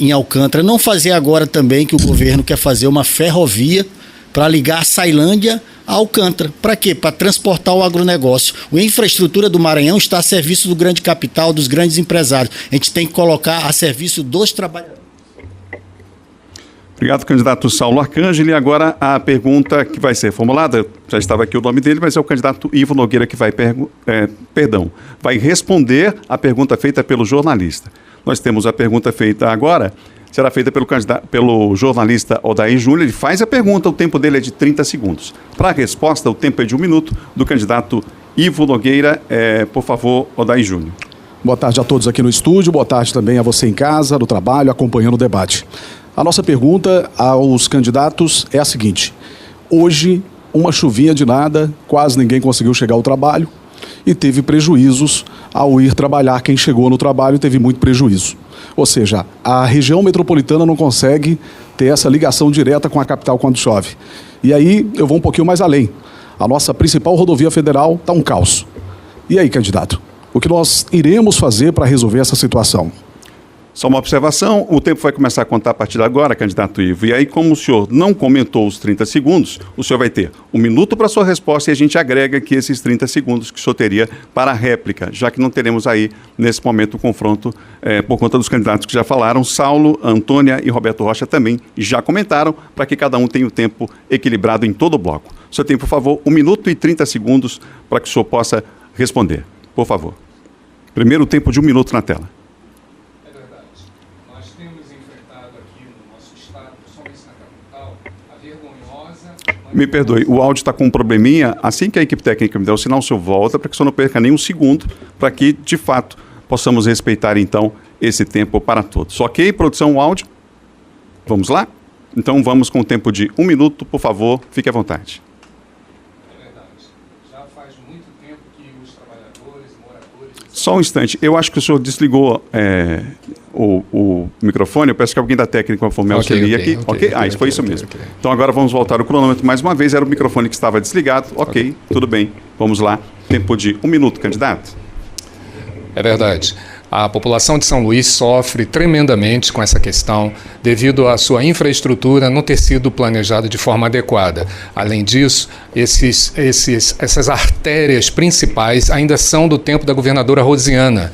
em Alcântara. Não fazer agora também que o governo quer fazer uma ferrovia para ligar a Ceilândia a Alcântara. Para quê? Para transportar o agronegócio. A infraestrutura do Maranhão está a serviço do grande capital, dos grandes empresários. A gente tem que colocar a serviço dos trabalhadores. Obrigado, candidato Saulo Arcângelo. E agora a pergunta que vai ser formulada, já estava aqui o nome dele, mas é o candidato Ivo Nogueira que vai vai responder a pergunta feita pelo jornalista. Nós temos a pergunta feita agora, será feita pelo jornalista Odair Júnior. Ele faz a pergunta, o tempo dele é de 30 segundos. Para a resposta, o tempo é de 1 minuto, do candidato Ivo Nogueira. Por favor, Odair Júnior. Boa tarde a todos aqui no estúdio, boa tarde também a você em casa, no trabalho, acompanhando o debate. A nossa pergunta aos candidatos é a seguinte: hoje uma chuvinha de nada, quase ninguém conseguiu chegar ao trabalho e teve prejuízos ao ir trabalhar. Quem chegou no trabalho teve muito prejuízo. Ou seja, a região metropolitana não consegue ter essa ligação direta com a capital quando chove. E aí eu vou um pouquinho mais além. A nossa principal rodovia federal está um caos. E aí, candidato, o que nós iremos fazer para resolver essa situação? Só uma observação, o tempo vai começar a contar a partir de agora, candidato Ivo. E aí, como o senhor não comentou os 30 segundos, o senhor vai ter 1 minuto para a sua resposta e a gente agrega aqui esses 30 segundos que o senhor teria para a réplica, já que não teremos aí, nesse momento, o confronto por conta dos candidatos que já falaram. Saulo, Antônia e Roberto Rocha também já comentaram, para que cada um tenha o tempo equilibrado em todo o bloco. O senhor tem, por favor, 1 minuto e 30 segundos para que o senhor possa responder. Por favor. Primeiro tempo de 1 minuto na tela. Me perdoe, o áudio está com um probleminha. Assim que a equipe técnica me der o sinal, o senhor volta para que o senhor não perca nem um segundo, para que, de fato, possamos respeitar, então, esse tempo para todos. Ok, produção, o áudio? Vamos lá? Então, vamos com o tempo de 1 minuto, por favor, fique à vontade. É verdade. Já faz muito tempo que os trabalhadores, moradores... Só um instante, eu acho que o senhor desligou o microfone. Eu peço que alguém da técnica, por favor, me auxilie aqui. Ok? Isso foi isso mesmo. Então agora vamos voltar o cronômetro mais uma vez. Era o microfone que estava desligado. Ok, tudo bem. Vamos lá. Tempo de 1 minuto, candidato. É verdade. A população de São Luís sofre tremendamente com essa questão devido à sua infraestrutura não ter sido planejada de forma adequada. Além disso, essas artérias principais ainda são do tempo da governadora Rosiana.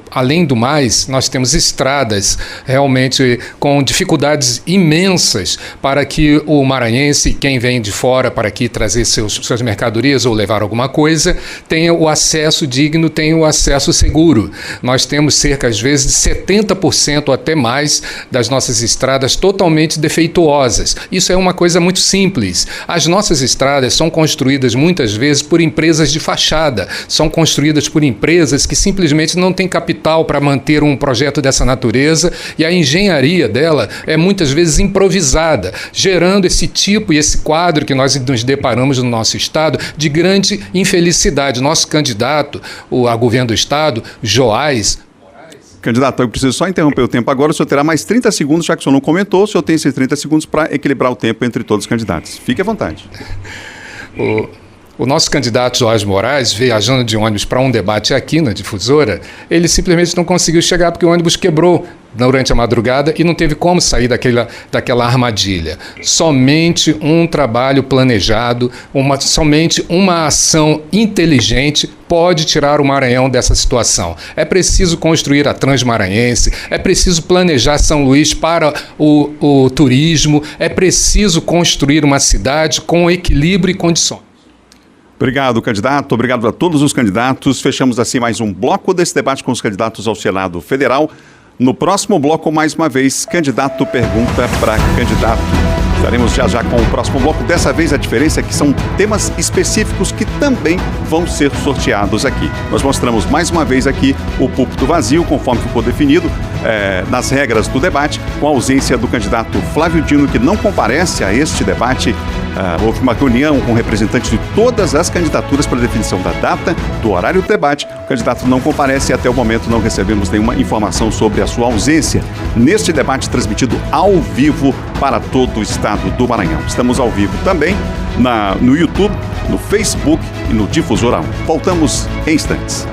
Além do mais, nós temos estradas realmente com dificuldades imensas para que o maranhense, quem vem de fora para aqui trazer suas mercadorias ou levar alguma coisa, tenha o acesso digno, tenha o acesso seguro. Nós temos cerca, às vezes, de 70% ou até mais das nossas estradas totalmente defeituosas. Isso é uma coisa muito simples. As nossas estradas são construídas muitas vezes por empresas de fachada, são construídas por empresas que simplesmente não têm capital para manter um projeto dessa natureza e a engenharia dela é muitas vezes improvisada, gerando esse tipo e esse quadro que nós nos deparamos no nosso estado de grande infelicidade. Nosso candidato a governo do estado, Joás. Candidato, eu preciso só interromper o tempo agora. O senhor terá mais 30 segundos, já que o senhor não comentou. O senhor tem esses 30 segundos para equilibrar o tempo entre todos os candidatos. Fique à vontade. O nosso candidato Joás Moraes, viajando de ônibus para um debate aqui na Difusora, ele simplesmente não conseguiu chegar porque o ônibus quebrou durante a madrugada e não teve como sair daquela armadilha. Somente um trabalho planejado, somente uma ação inteligente pode tirar o Maranhão dessa situação. É preciso construir a Transmaranhense, é preciso planejar São Luís para o turismo, é preciso construir uma cidade com equilíbrio e condições. Obrigado, candidato. Obrigado a todos os candidatos. Fechamos assim mais um bloco desse debate com os candidatos ao Senado Federal. No próximo bloco, mais uma vez, candidato pergunta para candidato. Estaremos já com o próximo bloco. Dessa vez a diferença é que são temas específicos que também vão ser sorteados aqui. Nós mostramos mais uma vez aqui o púlpito vazio, conforme ficou definido nas regras do debate, com a ausência do candidato Flávio Dino, que não comparece a este debate. Houve uma reunião com representantes de todas as candidaturas para definição da data, do horário do debate. O candidato não comparece e até o momento não recebemos nenhuma informação sobre a sua ausência neste debate transmitido ao vivo para todo o estado do Maranhão. Estamos ao vivo também no YouTube, no Facebook e no Difusora 1. Voltamos em instantes.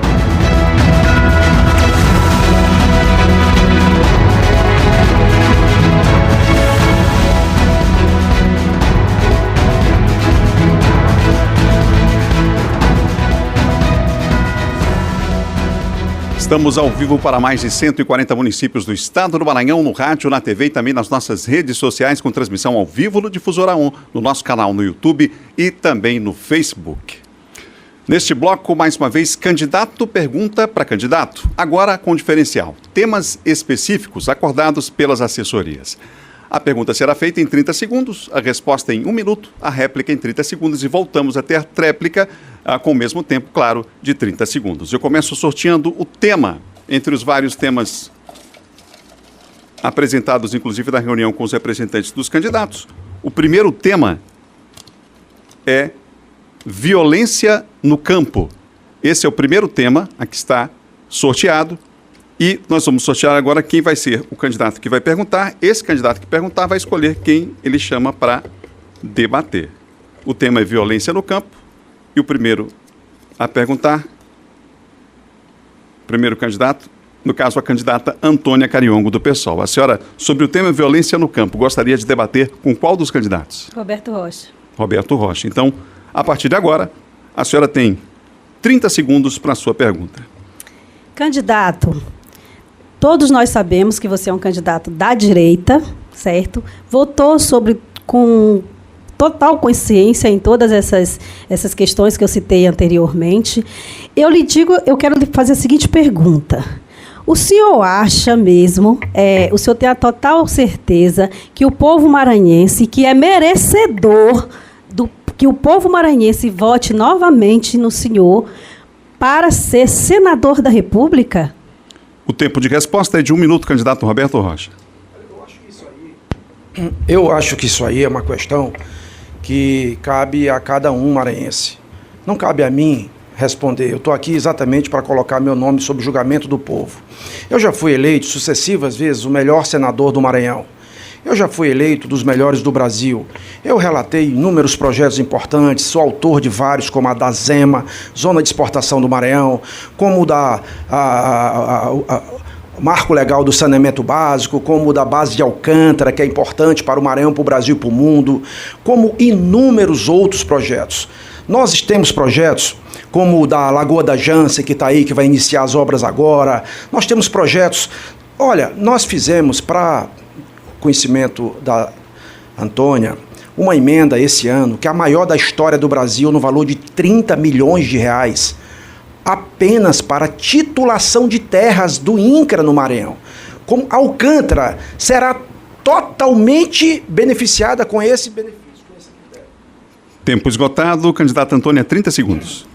Estamos ao vivo para mais de 140 municípios do estado do Maranhão, no rádio, na TV e também nas nossas redes sociais, com transmissão ao vivo no Difusora 1, no nosso canal no YouTube e também no Facebook. Neste bloco, mais uma vez, candidato pergunta para candidato, agora com diferencial. Temas específicos acordados pelas assessorias. A pergunta será feita em 30 segundos, a resposta em 1 minuto, a réplica em 30 segundos e voltamos a ter tréplica com o mesmo tempo, claro, de 30 segundos. Eu começo sorteando o tema, entre os vários temas apresentados, inclusive na reunião com os representantes dos candidatos. O primeiro tema é violência no campo. Esse é o primeiro tema, aqui está sorteado. E nós vamos sortear agora quem vai ser o candidato que vai perguntar. Esse candidato que perguntar vai escolher quem ele chama para debater. O tema é violência no campo. E o primeiro a perguntar, primeiro candidato, no caso a candidata Antônia Cariongo, do PSOL. A senhora, sobre o tema violência no campo, gostaria de debater com qual dos candidatos? Roberto Rocha. Roberto Rocha. Então, a partir de agora, a senhora tem 30 segundos para a sua pergunta. Candidato, todos nós sabemos que você é um candidato da direita, certo? Votou com total consciência em todas essas questões que eu citei anteriormente. Eu quero lhe fazer a seguinte pergunta. O senhor acha mesmo, o senhor tem a total certeza que o povo maranhense, que é merecedor que o povo maranhense vote novamente no senhor para ser senador da República? O tempo de resposta é de 1 minuto, candidato Roberto Rocha. Eu acho que isso aí é uma questão que cabe a cada um maranhense. Não cabe a mim responder. Eu estou aqui exatamente para colocar meu nome sob julgamento do povo. Eu já fui eleito sucessivas vezes o melhor senador do Maranhão. Eu já fui eleito dos melhores do Brasil. Eu relatei inúmeros projetos importantes, sou autor de vários, como a da Zema, Zona de Exportação do Maranhão, como o da Marco Legal do Saneamento Básico, como o da Base de Alcântara, que é importante para o Maranhão, para o Brasil e para o mundo, como inúmeros outros projetos. Nós temos projetos como o da Lagoa da Jança, que está aí, que vai iniciar as obras agora. Nós temos projetos... Olha, nós fizemos, para conhecimento da Antônia, uma emenda esse ano, que é a maior da história do Brasil, no valor de 30 milhões de reais, apenas para titulação de terras do INCRA no Maranhão. Como Alcântara será totalmente beneficiada com esse benefício. Tempo esgotado. Candidata Antônia, 30 segundos.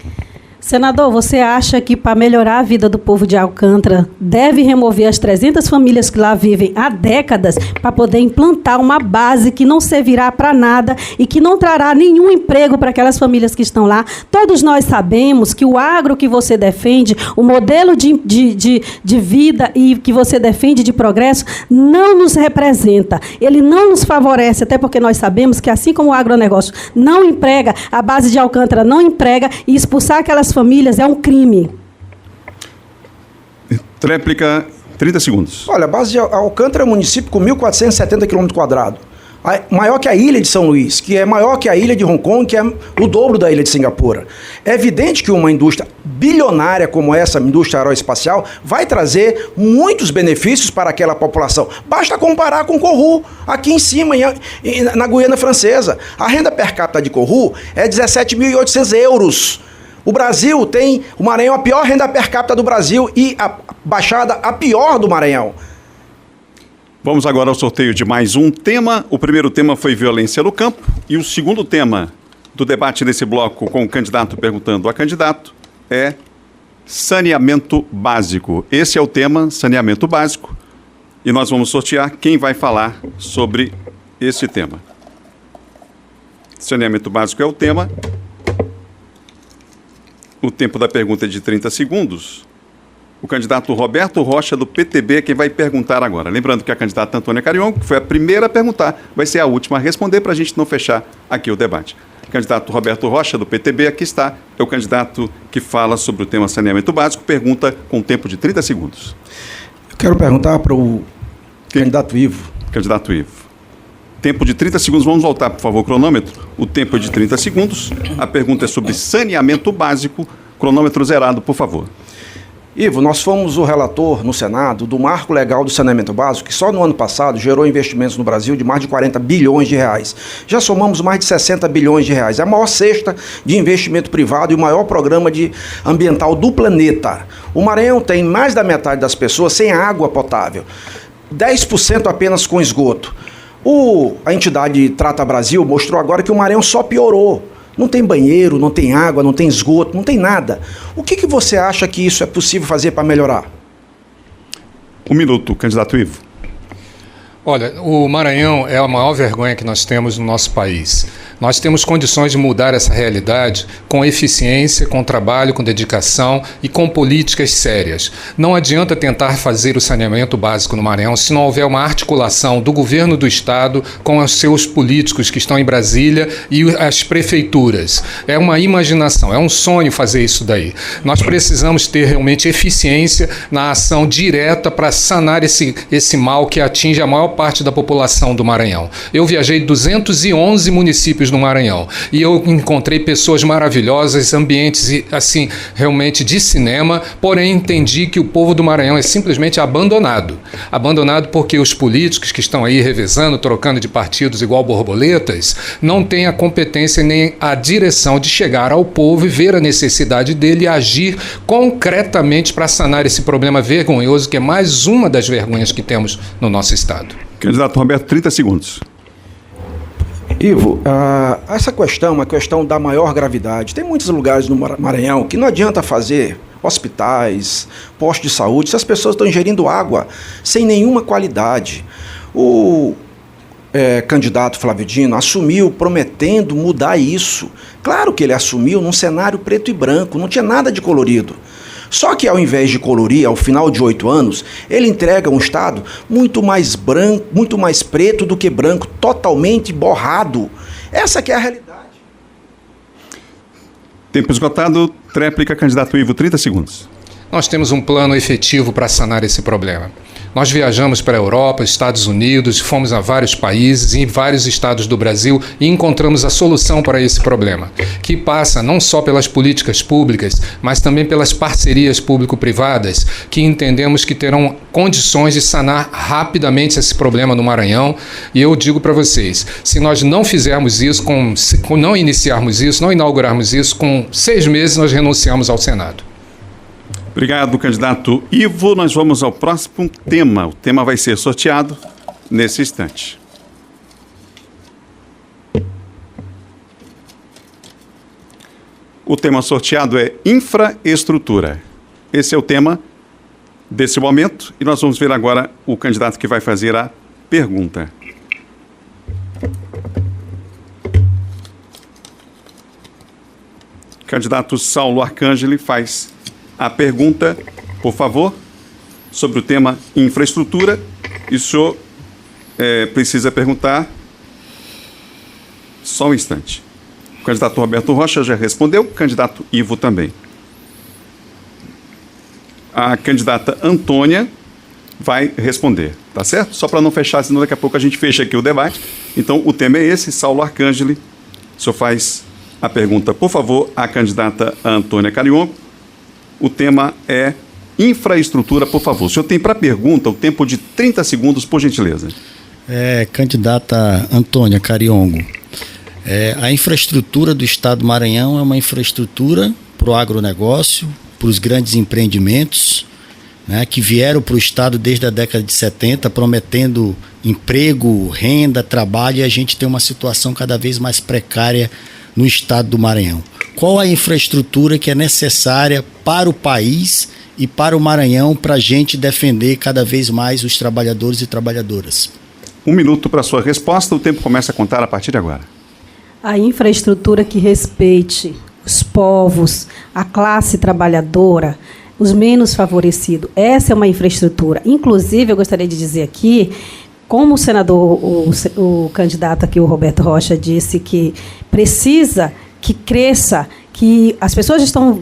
Senador, você acha que para melhorar a vida do povo de Alcântara deve remover as 300 famílias que lá vivem há décadas para poder implantar uma base que não servirá para nada e que não trará nenhum emprego para aquelas famílias que estão lá? Todos nós sabemos que o agro que você defende, o modelo de vida e que você defende de progresso não nos representa. Ele não nos favorece, até porque nós sabemos que assim como o agronegócio não emprega, a base de Alcântara não emprega, e expulsar aquelas famílias é um crime. Tréplica, 30 segundos. Olha, a base de Alcântara é um município com 1.470 km². Maior que a ilha de São Luís, que é maior que a ilha de Hong Kong, que é o dobro da ilha de Singapura. É evidente que uma indústria bilionária como essa, indústria aeroespacial, vai trazer muitos benefícios para aquela população. Basta comparar com Kourou, aqui em cima, na Guiana Francesa. A renda per capita de Kourou é 17.800 euros. O Brasil tem, o Maranhão, a pior renda per capita do Brasil e a Baixada a pior do Maranhão. Vamos agora ao sorteio de mais um tema. O primeiro tema foi violência no campo e o segundo tema do debate nesse bloco com o candidato perguntando a candidato é saneamento básico. Esse é o tema, saneamento básico, e nós vamos sortear quem vai falar sobre esse tema. Saneamento básico é o tema. O tempo da pergunta é de 30 segundos. O candidato Roberto Rocha, do PTB, é quem vai perguntar agora. Lembrando que a candidata Antônia Cariongo, que foi a primeira a perguntar, vai ser a última a responder para a gente não fechar aqui o debate. O candidato Roberto Rocha, do PTB, aqui está. É o candidato que fala sobre o tema saneamento básico. Pergunta com tempo de 30 segundos. Eu quero perguntar para o candidato Ivo. Candidato Ivo. Tempo de 30 segundos. Vamos voltar, por favor, o cronômetro. O tempo é de 30 segundos. A pergunta é sobre saneamento básico. Cronômetro zerado, por favor. Ivo, nós fomos o relator no Senado do Marco Legal do Saneamento Básico, que só no ano passado gerou investimentos no Brasil de mais de 40 bilhões de reais. Já somamos mais de 60 bilhões de reais. É a maior cesta de investimento privado e o maior programa ambiental do planeta. O Maranhão tem mais da metade das pessoas sem água potável, 10% apenas com esgoto. A entidade Trata Brasil mostrou agora que o Maranhão só piorou. Não tem banheiro, não tem água, não tem esgoto, não tem nada. O que você acha que isso é possível fazer para melhorar? Um minuto, candidato Ivo. Olha, o Maranhão é a maior vergonha que nós temos no nosso país. Nós temos condições de mudar essa realidade com eficiência, com trabalho, com dedicação e com políticas sérias. Não adianta tentar fazer o saneamento básico no Maranhão se não houver uma articulação do governo do estado com os seus políticos que estão em Brasília e as prefeituras. É uma imaginação, é um sonho fazer isso daí. Nós precisamos ter realmente eficiência na ação direta para sanar esse mal que atinge a maior parte da população do Maranhão. Eu viajei 211 municípios no Maranhão e eu encontrei pessoas maravilhosas, ambientes assim realmente de cinema, porém entendi que o povo do Maranhão é simplesmente abandonado. Abandonado porque os políticos que estão aí revezando, trocando de partidos igual borboletas, não têm a competência nem a direção de chegar ao povo e ver a necessidade dele e agir concretamente para sanar esse problema vergonhoso que é mais uma das vergonhas que temos no nosso estado. Candidato Roberto, 30 segundos. Ivo, essa questão é uma questão da maior gravidade. Tem muitos lugares no Maranhão que não adianta fazer hospitais, postos de saúde, se as pessoas estão ingerindo água sem nenhuma qualidade. O candidato Flávio Dino assumiu prometendo mudar isso. Claro que ele assumiu num cenário preto e branco, não tinha nada de colorido. Só que ao invés de colorir, ao final de 8 anos, ele entrega um estado muito mais branco, muito mais preto do que branco, totalmente borrado. Essa que é a realidade. Tempo esgotado, tréplica, candidato Ivo, 30 segundos. Nós temos um plano efetivo para sanar esse problema. Nós viajamos para a Europa, Estados Unidos, fomos a vários países e em vários estados do Brasil e encontramos a solução para esse problema, que passa não só pelas políticas públicas, mas também pelas parcerias público-privadas, que entendemos que terão condições de sanar rapidamente esse problema no Maranhão. E eu digo para vocês, se nós não fizermos isso, não iniciarmos isso, não inaugurarmos isso, com 6 meses nós renunciamos ao Senado. Obrigado, candidato Ivo. Nós vamos ao próximo tema. O tema vai ser sorteado nesse instante. O tema sorteado é infraestrutura. Esse é o tema desse momento e nós vamos ver agora o candidato que vai fazer a pergunta. Candidato Saulo Arcangeli faz a pergunta, por favor, sobre o tema infraestrutura. E o senhor precisa perguntar só um instante. O candidato Roberto Rocha já respondeu, o candidato Ivo também. A candidata Antônia vai responder, tá certo? Só para não fechar, senão daqui a pouco a gente fecha aqui o debate. Então, o tema é esse, Saulo Arcangeli. O senhor faz a pergunta, por favor, à candidata Antônia Cariongo. O tema é infraestrutura, por favor. O senhor tem para a pergunta o tempo de 30 segundos, por gentileza. Candidata Antônia Cariongo, a infraestrutura do estado do Maranhão é uma infraestrutura para o agronegócio, para os grandes empreendimentos, né, que vieram para o estado desde a década de 70, prometendo emprego, renda, trabalho, e a gente tem uma situação cada vez mais precária no estado do Maranhão. Qual a infraestrutura que é necessária para o país e para o Maranhão para a gente defender cada vez mais os trabalhadores e trabalhadoras? 1 minuto para a sua resposta, o tempo começa a contar a partir de agora. A infraestrutura que respeite os povos, a classe trabalhadora, os menos favorecidos. Essa é uma infraestrutura. Inclusive, eu gostaria de dizer aqui, como o senador, o candidato aqui, o Roberto Rocha, disse que precisa que cresça, que as pessoas estão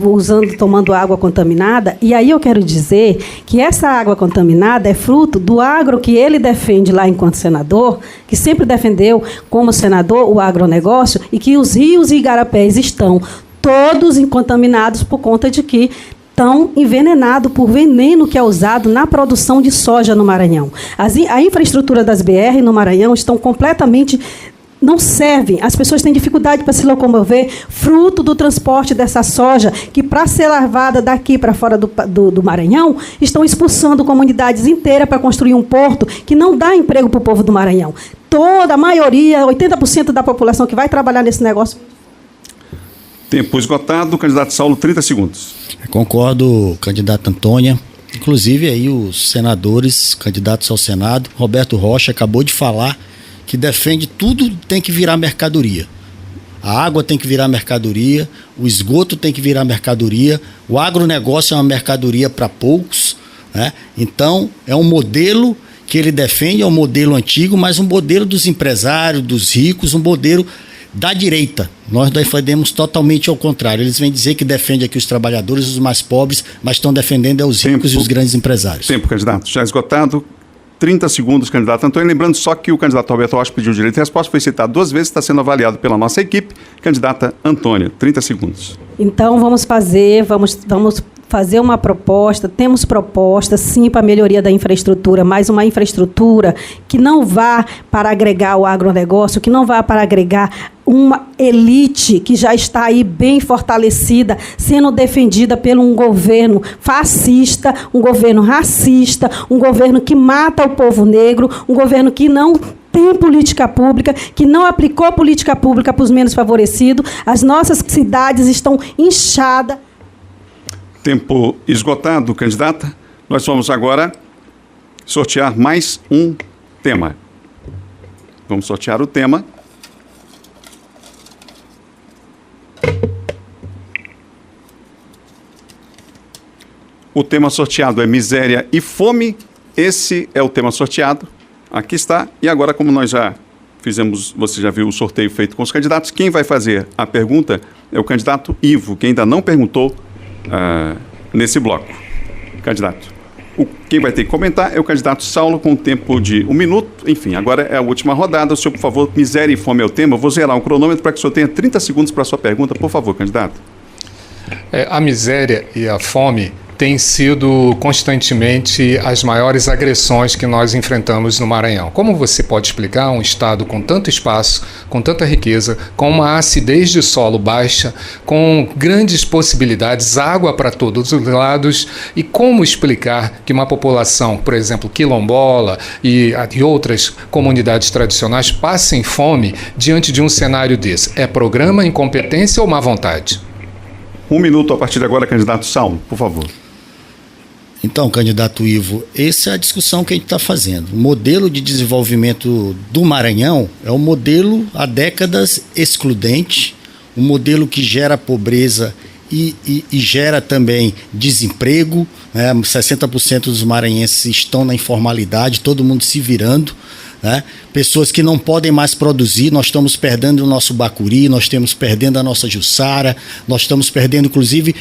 tomando água contaminada, e aí eu quero dizer que essa água contaminada é fruto do agro que ele defende lá enquanto senador, que sempre defendeu como senador o agronegócio, e que os rios e igarapés estão todos contaminados por conta de que estão envenenados por veneno que é usado na produção de soja no Maranhão. A infraestrutura das BR no Maranhão estão completamente... não servem, as pessoas têm dificuldade para se locomover, fruto do transporte dessa soja, que para ser lavada daqui para fora do Maranhão, estão expulsando comunidades inteiras para construir um porto que não dá emprego para o povo do Maranhão. Toda a maioria, 80% da população que vai trabalhar nesse negócio... Tempo esgotado, candidato Saulo, 30 segundos. Concordo, candidata Antônia. Inclusive, aí os senadores, candidatos ao Senado, Roberto Rocha acabou de falar que defende tudo tem que virar mercadoria. A água tem que virar mercadoria, o esgoto tem que virar mercadoria, o agronegócio é uma mercadoria para poucos, né? Então, é um modelo que ele defende, é um modelo antigo, mas um modelo dos empresários, dos ricos, um modelo da direita. Nós defendemos totalmente ao contrário. Eles vêm dizer que defende aqui os trabalhadores, os mais pobres, mas estão defendendo os ricos e os grandes empresários. Tempo, candidato. Já esgotado. 30 segundos, candidato Antônio. Lembrando só que o candidato Roberto Rocha pediu direito de resposta, foi citado 2 vezes, está sendo avaliado pela nossa equipe. Candidata Antônia, 30 segundos. Então, vamos fazer uma proposta, temos proposta, sim, para a melhoria da infraestrutura, mas uma infraestrutura que não vá para agregar o agronegócio, que não vá para agregar uma elite que já está aí bem fortalecida, sendo defendida por um governo fascista, um governo racista, um governo que mata o povo negro, um governo que não tem política pública, que não aplicou política pública para os menos favorecidos. As nossas cidades estão inchadas. Tempo esgotado, candidata. Nós vamos agora sortear mais um tema. Vamos sortear o tema. O tema sorteado é miséria e fome. Esse é o tema sorteado. Aqui está. E agora, como nós já fizemos, você já viu o sorteio feito com os candidatos, quem vai fazer a pergunta é o candidato Ivo, que ainda não perguntou nesse bloco. Candidato. Quem vai ter que comentar é o candidato Saulo, com tempo de 1 minuto. Enfim, agora é a última rodada. O senhor, por favor, miséria e fome é o tema. Eu vou zerar o cronômetro para que o senhor tenha 30 segundos para a sua pergunta. Por favor, candidato. A miséria e a fome têm sido constantemente as maiores agressões que nós enfrentamos no Maranhão. Como você pode explicar um estado com tanto espaço, com tanta riqueza, com uma acidez de solo baixa, com grandes possibilidades, água para todos os lados, e como explicar que uma população, por exemplo, quilombola e outras comunidades tradicionais passem fome diante de um cenário desse? É programa, incompetência ou má vontade? 1 minuto a partir de agora, candidato Saulo, por favor. Então, candidato Ivo, essa é a discussão que a gente está fazendo. O modelo de desenvolvimento do Maranhão é um modelo há décadas excludente, um modelo que gera pobreza e gera também desemprego, né? 60% dos maranhenses estão na informalidade, todo mundo se virando, né? Pessoas que não podem mais produzir, nós estamos perdendo o nosso bacuri, nós estamos perdendo a nossa juçara, nós estamos perdendo, inclusive,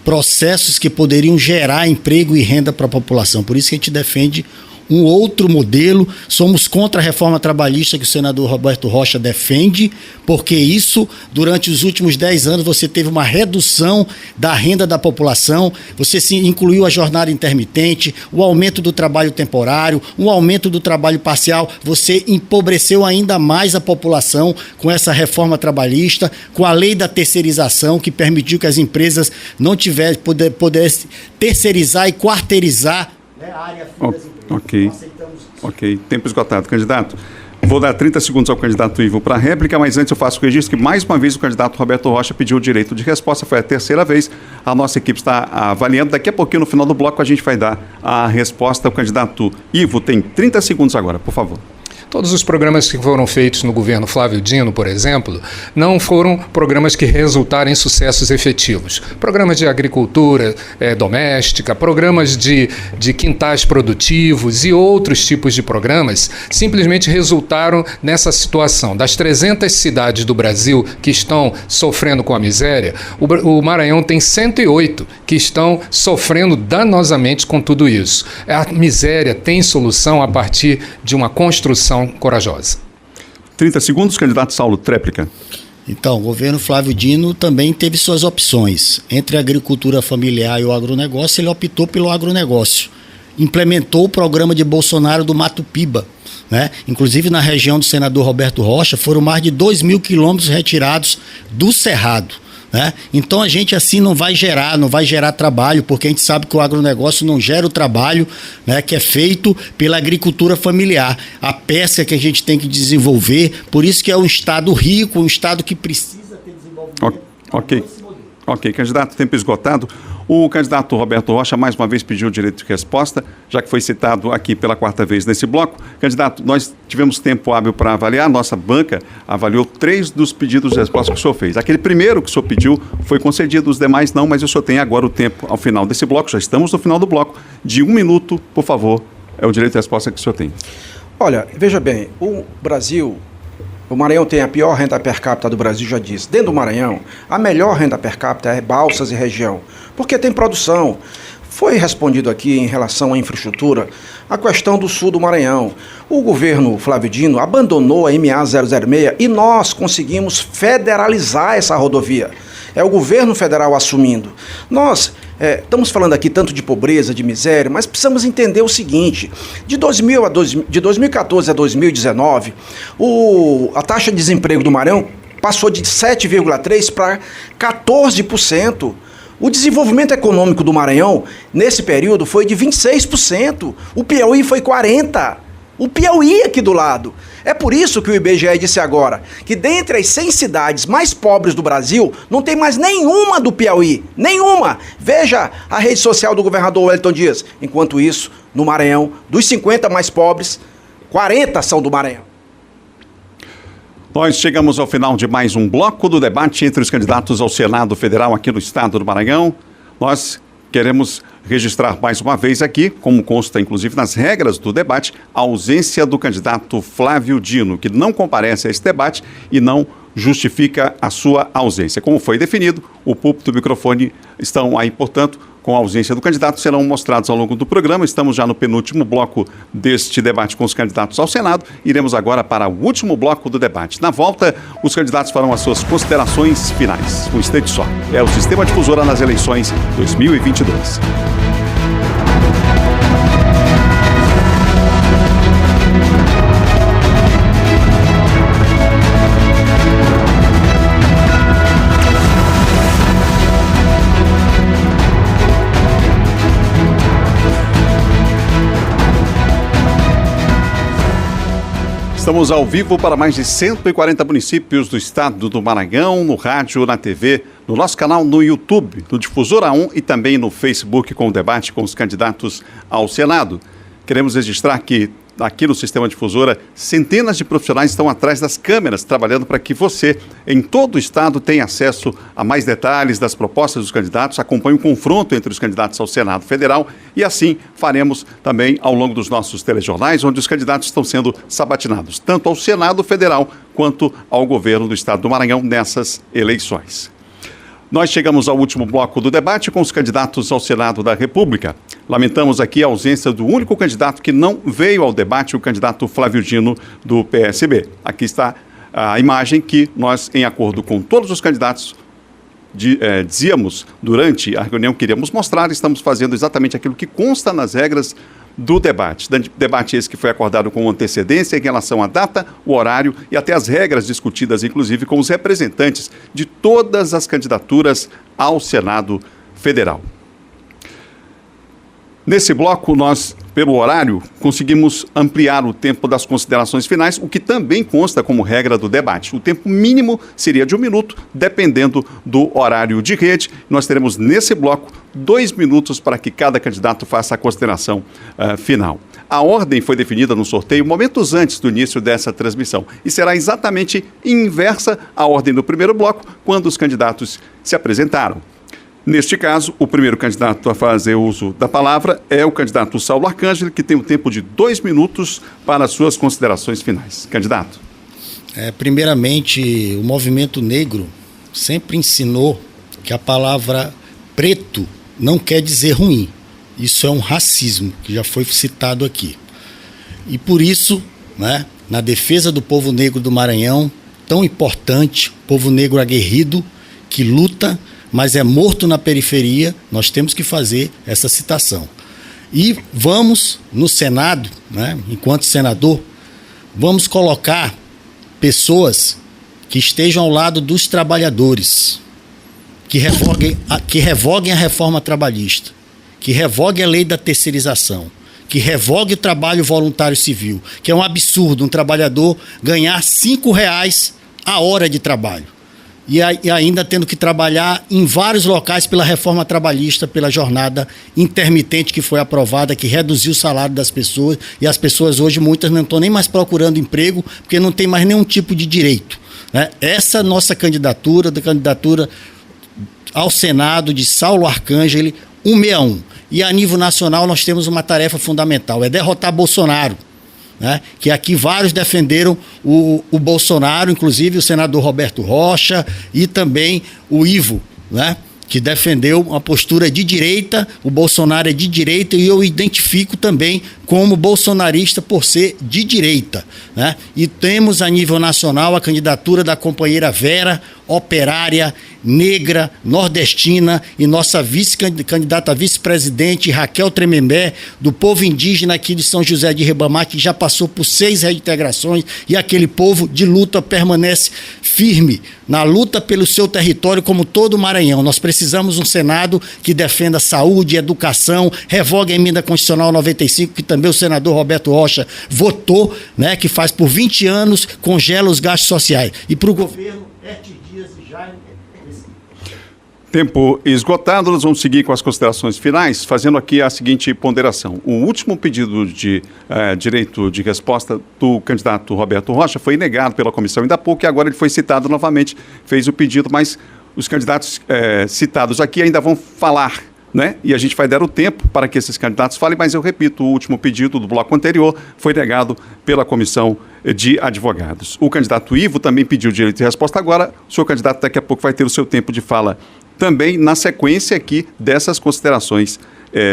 processos que poderiam gerar emprego e renda para a população. Por isso que a gente defende um outro modelo. Somos contra a reforma trabalhista que o senador Roberto Rocha defende, porque isso, durante os últimos 10 anos, você teve uma redução da renda da população, você se incluiu a jornada intermitente, o aumento do trabalho temporário, o aumento do trabalho parcial, você empobreceu ainda mais a população com essa reforma trabalhista, com a lei da terceirização, que permitiu que as empresas não pudessem terceirizar e quarteirizar a área fim das empresas. Ok. Tempo esgotado. Candidato, vou dar 30 segundos ao candidato Ivo para a réplica, mas antes eu faço o registro que mais uma vez o candidato Roberto Rocha pediu o direito de resposta, foi a 3ª vez. A nossa equipe está avaliando. Daqui a pouquinho, no final do bloco, a gente vai dar a resposta. O candidato Ivo tem 30 segundos agora, por favor. Todos os programas que foram feitos no governo Flávio Dino, por exemplo, não foram programas que resultaram em sucessos efetivos. Programas de agricultura doméstica, programas de quintais produtivos e outros tipos de programas simplesmente resultaram nessa situação. Das 300 cidades do Brasil que estão sofrendo com a miséria, o Maranhão tem 108 que estão sofrendo danosamente com tudo isso. A miséria tem solução a partir de uma construção corajosa. 30 segundos, candidato Saulo, tréplica. Então, o governo Flávio Dino também teve suas opções. Entre a agricultura familiar e o agronegócio, ele optou pelo agronegócio. Implementou o programa de Bolsonaro do Mato Piba, né? Inclusive na região do senador Roberto Rocha, foram mais de 2.000 quilômetros retirados do Cerrado. Né? Então a gente assim não vai gerar trabalho, porque a gente sabe que o agronegócio não gera o trabalho, né, que é feito pela agricultura familiar, a pesca que a gente tem que desenvolver. Por isso que é um estado rico, um estado que precisa ter desenvolvimento. Ok, candidato, tempo esgotado. O candidato Roberto Rocha mais uma vez pediu o direito de resposta, já que foi citado aqui pela 4ª vez nesse bloco. Candidato, nós tivemos tempo hábil para avaliar, nossa banca avaliou 3 dos pedidos de resposta que o senhor fez. Aquele primeiro que o senhor pediu foi concedido, os demais não, mas o senhor tem agora o tempo ao final desse bloco, já estamos no final do bloco, de 1 minuto, por favor, é o direito de resposta que o senhor tem. Olha, veja bem, o Maranhão tem a pior renda per capita do Brasil, já disse. Dentro do Maranhão, a melhor renda per capita é Balsas e região, porque tem produção. Foi respondido aqui em relação à infraestrutura, a questão do sul do Maranhão. O governo Flávio Dino abandonou a MA-006 e nós conseguimos federalizar essa rodovia. É o governo federal assumindo. Nós estamos falando aqui tanto de pobreza, de miséria, mas precisamos entender o seguinte: de 2014 a 2019, a taxa de desemprego do Maranhão passou de 7,3% para 14%. O desenvolvimento econômico do Maranhão, nesse período, foi de 26%. O Piauí foi 40%. O Piauí aqui do lado. É por isso que o IBGE disse agora que dentre as 100 cidades mais pobres do Brasil, não tem mais nenhuma do Piauí. Nenhuma. Veja a rede social do governador Wellington Dias. Enquanto isso, no Maranhão, dos 50 mais pobres, 40 são do Maranhão. Nós chegamos ao final de mais um bloco do debate entre os candidatos ao Senado Federal aqui no estado do Maranhão. Nós queremos registrar mais uma vez aqui, como consta inclusive nas regras do debate, a ausência do candidato Flávio Dino, que não comparece a esse debate e não justifica a sua ausência. Como foi definido, o púlpito e o microfone estão aí, portanto, com a ausência do candidato, serão mostrados ao longo do programa. Estamos já no penúltimo bloco deste debate com os candidatos ao Senado. Iremos agora para o último bloco do debate. Na volta, os candidatos farão as suas considerações finais. Um instante só. É o Sistema Difusora nas eleições 2022. Estamos ao vivo para mais de 140 municípios do estado do Maranhão, no rádio, na TV, no nosso canal no YouTube, no Difusora 1 e também no Facebook com o debate com os candidatos ao Senado. Queremos registrar que aqui no Sistema Difusora, centenas de profissionais estão atrás das câmeras, trabalhando para que você, em todo o estado, tenha acesso a mais detalhes das propostas dos candidatos, acompanhe o confronto entre os candidatos ao Senado Federal e assim faremos também ao longo dos nossos telejornais, onde os candidatos estão sendo sabatinados, tanto ao Senado Federal quanto ao governo do estado do Maranhão nessas eleições. Nós chegamos ao último bloco do debate com os candidatos ao Senado da República. Lamentamos aqui a ausência do único candidato que não veio ao debate, o candidato Flávio Dino, do PSB. Aqui está a imagem que nós, em acordo com todos os candidatos, dizíamos durante a reunião que iríamos mostrar, estamos fazendo exatamente aquilo que consta nas regras do debate. Debate esse que foi acordado com antecedência em relação à data, o horário e até as regras discutidas, inclusive, com os representantes de todas as candidaturas ao Senado Federal. Nesse bloco, nós, pelo horário, conseguimos ampliar o tempo das considerações finais, o que também consta como regra do debate. O tempo mínimo seria de 1 minuto, dependendo do horário de rede. Nós teremos nesse bloco 2 minutos para que cada candidato faça a consideração final. A ordem foi definida no sorteio momentos antes do início dessa transmissão e será exatamente inversa à ordem do primeiro bloco, quando os candidatos se apresentaram. Neste caso, o primeiro candidato a fazer uso da palavra é o candidato Saulo Arcângeli, que tem um tempo de 2 minutos para as suas considerações finais. Candidato. Primeiramente, o movimento negro sempre ensinou que a palavra preto não quer dizer ruim. Isso é um racismo, que já foi citado aqui. E por isso, na defesa do povo negro do Maranhão, tão importante, povo negro aguerrido, que luta, mas é morto na periferia, nós temos que fazer essa citação. E vamos, no Senado, enquanto senador, vamos colocar pessoas que estejam ao lado dos trabalhadores, que revoguem a reforma trabalhista, que revoguem a lei da terceirização, que revogue o trabalho voluntário civil, que é um absurdo um trabalhador ganhar R$ 5 a hora de trabalho. e ainda tendo que trabalhar em vários locais pela reforma trabalhista, pela jornada intermitente que foi aprovada, que reduziu o salário das pessoas, e as pessoas hoje, muitas não estão nem mais procurando emprego, porque não tem mais nenhum tipo de direito, né? Essa nossa candidatura ao Senado de Saulo Arcangeli, 161. E a nível nacional nós temos uma tarefa fundamental, é derrotar Bolsonaro, né? Que aqui vários defenderam o Bolsonaro, inclusive o senador Roberto Rocha e também o Ivo, né? Que defendeu uma postura de direita. O Bolsonaro é de direita e eu identifico também como bolsonarista por ser de direita, né? E temos a nível nacional a candidatura da companheira Vera, operária, negra, nordestina, e nossa candidata a vice-presidente, Raquel Tremembé, do povo indígena aqui de São José de Ribamar, que já passou por 6 reintegrações, e aquele povo de luta permanece firme na luta pelo seu território, como todo o Maranhão. Nós precisamos um Senado que defenda saúde, educação, revogue a emenda constitucional 95, que também o senador Roberto Rocha votou, né, que faz por 20 anos, congela os gastos sociais. E para o governo, Dias e Jaime. Tempo esgotado, nós vamos seguir com as considerações finais, fazendo aqui a seguinte ponderação. O último pedido de direito de resposta do candidato Roberto Rocha foi negado pela comissão ainda há pouco, e agora ele foi citado novamente, fez o pedido, mas os candidatos citados aqui ainda vão falar, né? E a gente vai dar o tempo para que esses candidatos falem, mas eu repito, o último pedido do bloco anterior foi negado pela comissão de advogados. O candidato Ivo também pediu direito de resposta. Agora, o senhor candidato daqui a pouco vai ter o seu tempo de fala também na sequência aqui dessas considerações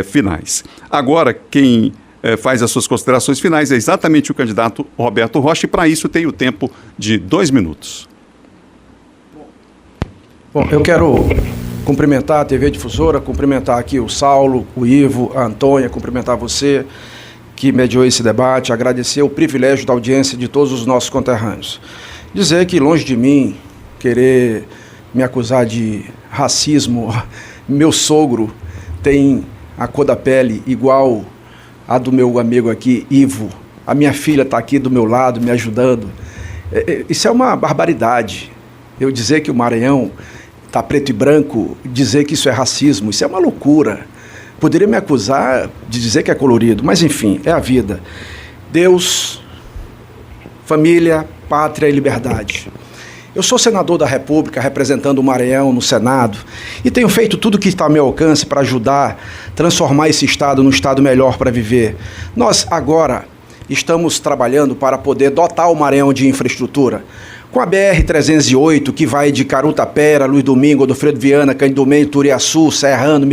finais. Agora, quem faz as suas considerações finais é exatamente o candidato Roberto Rocha, e para isso tem o tempo de 2 minutos. Bom, eu quero cumprimentar a TV Difusora, cumprimentar aqui o Saulo, o Ivo, a Antônia, cumprimentar você que mediou esse debate, agradecer o privilégio da audiência de todos os nossos conterrâneos. Dizer que, longe de mim, querer me acusar de racismo, meu sogro tem a cor da pele igual a do meu amigo aqui, Ivo, a minha filha está aqui do meu lado, me ajudando. Isso é uma barbaridade. Eu dizer que o Maranhão está preto e branco, dizer que isso é racismo, isso é uma loucura. Poderia me acusar de dizer que é colorido, mas enfim, é a vida. Deus, família, pátria e liberdade. Eu sou senador da República, representando o Maranhão no Senado, e tenho feito tudo o que está ao meu alcance para ajudar, transformar esse estado num estado melhor para viver. Nós, agora, estamos trabalhando para poder dotar o Maranhão de infraestrutura. Com a BR-308, que vai de Carutapera, Luiz Domingo, Godofredo Viana, Cândido Mendes, Turiaçu, Serrano,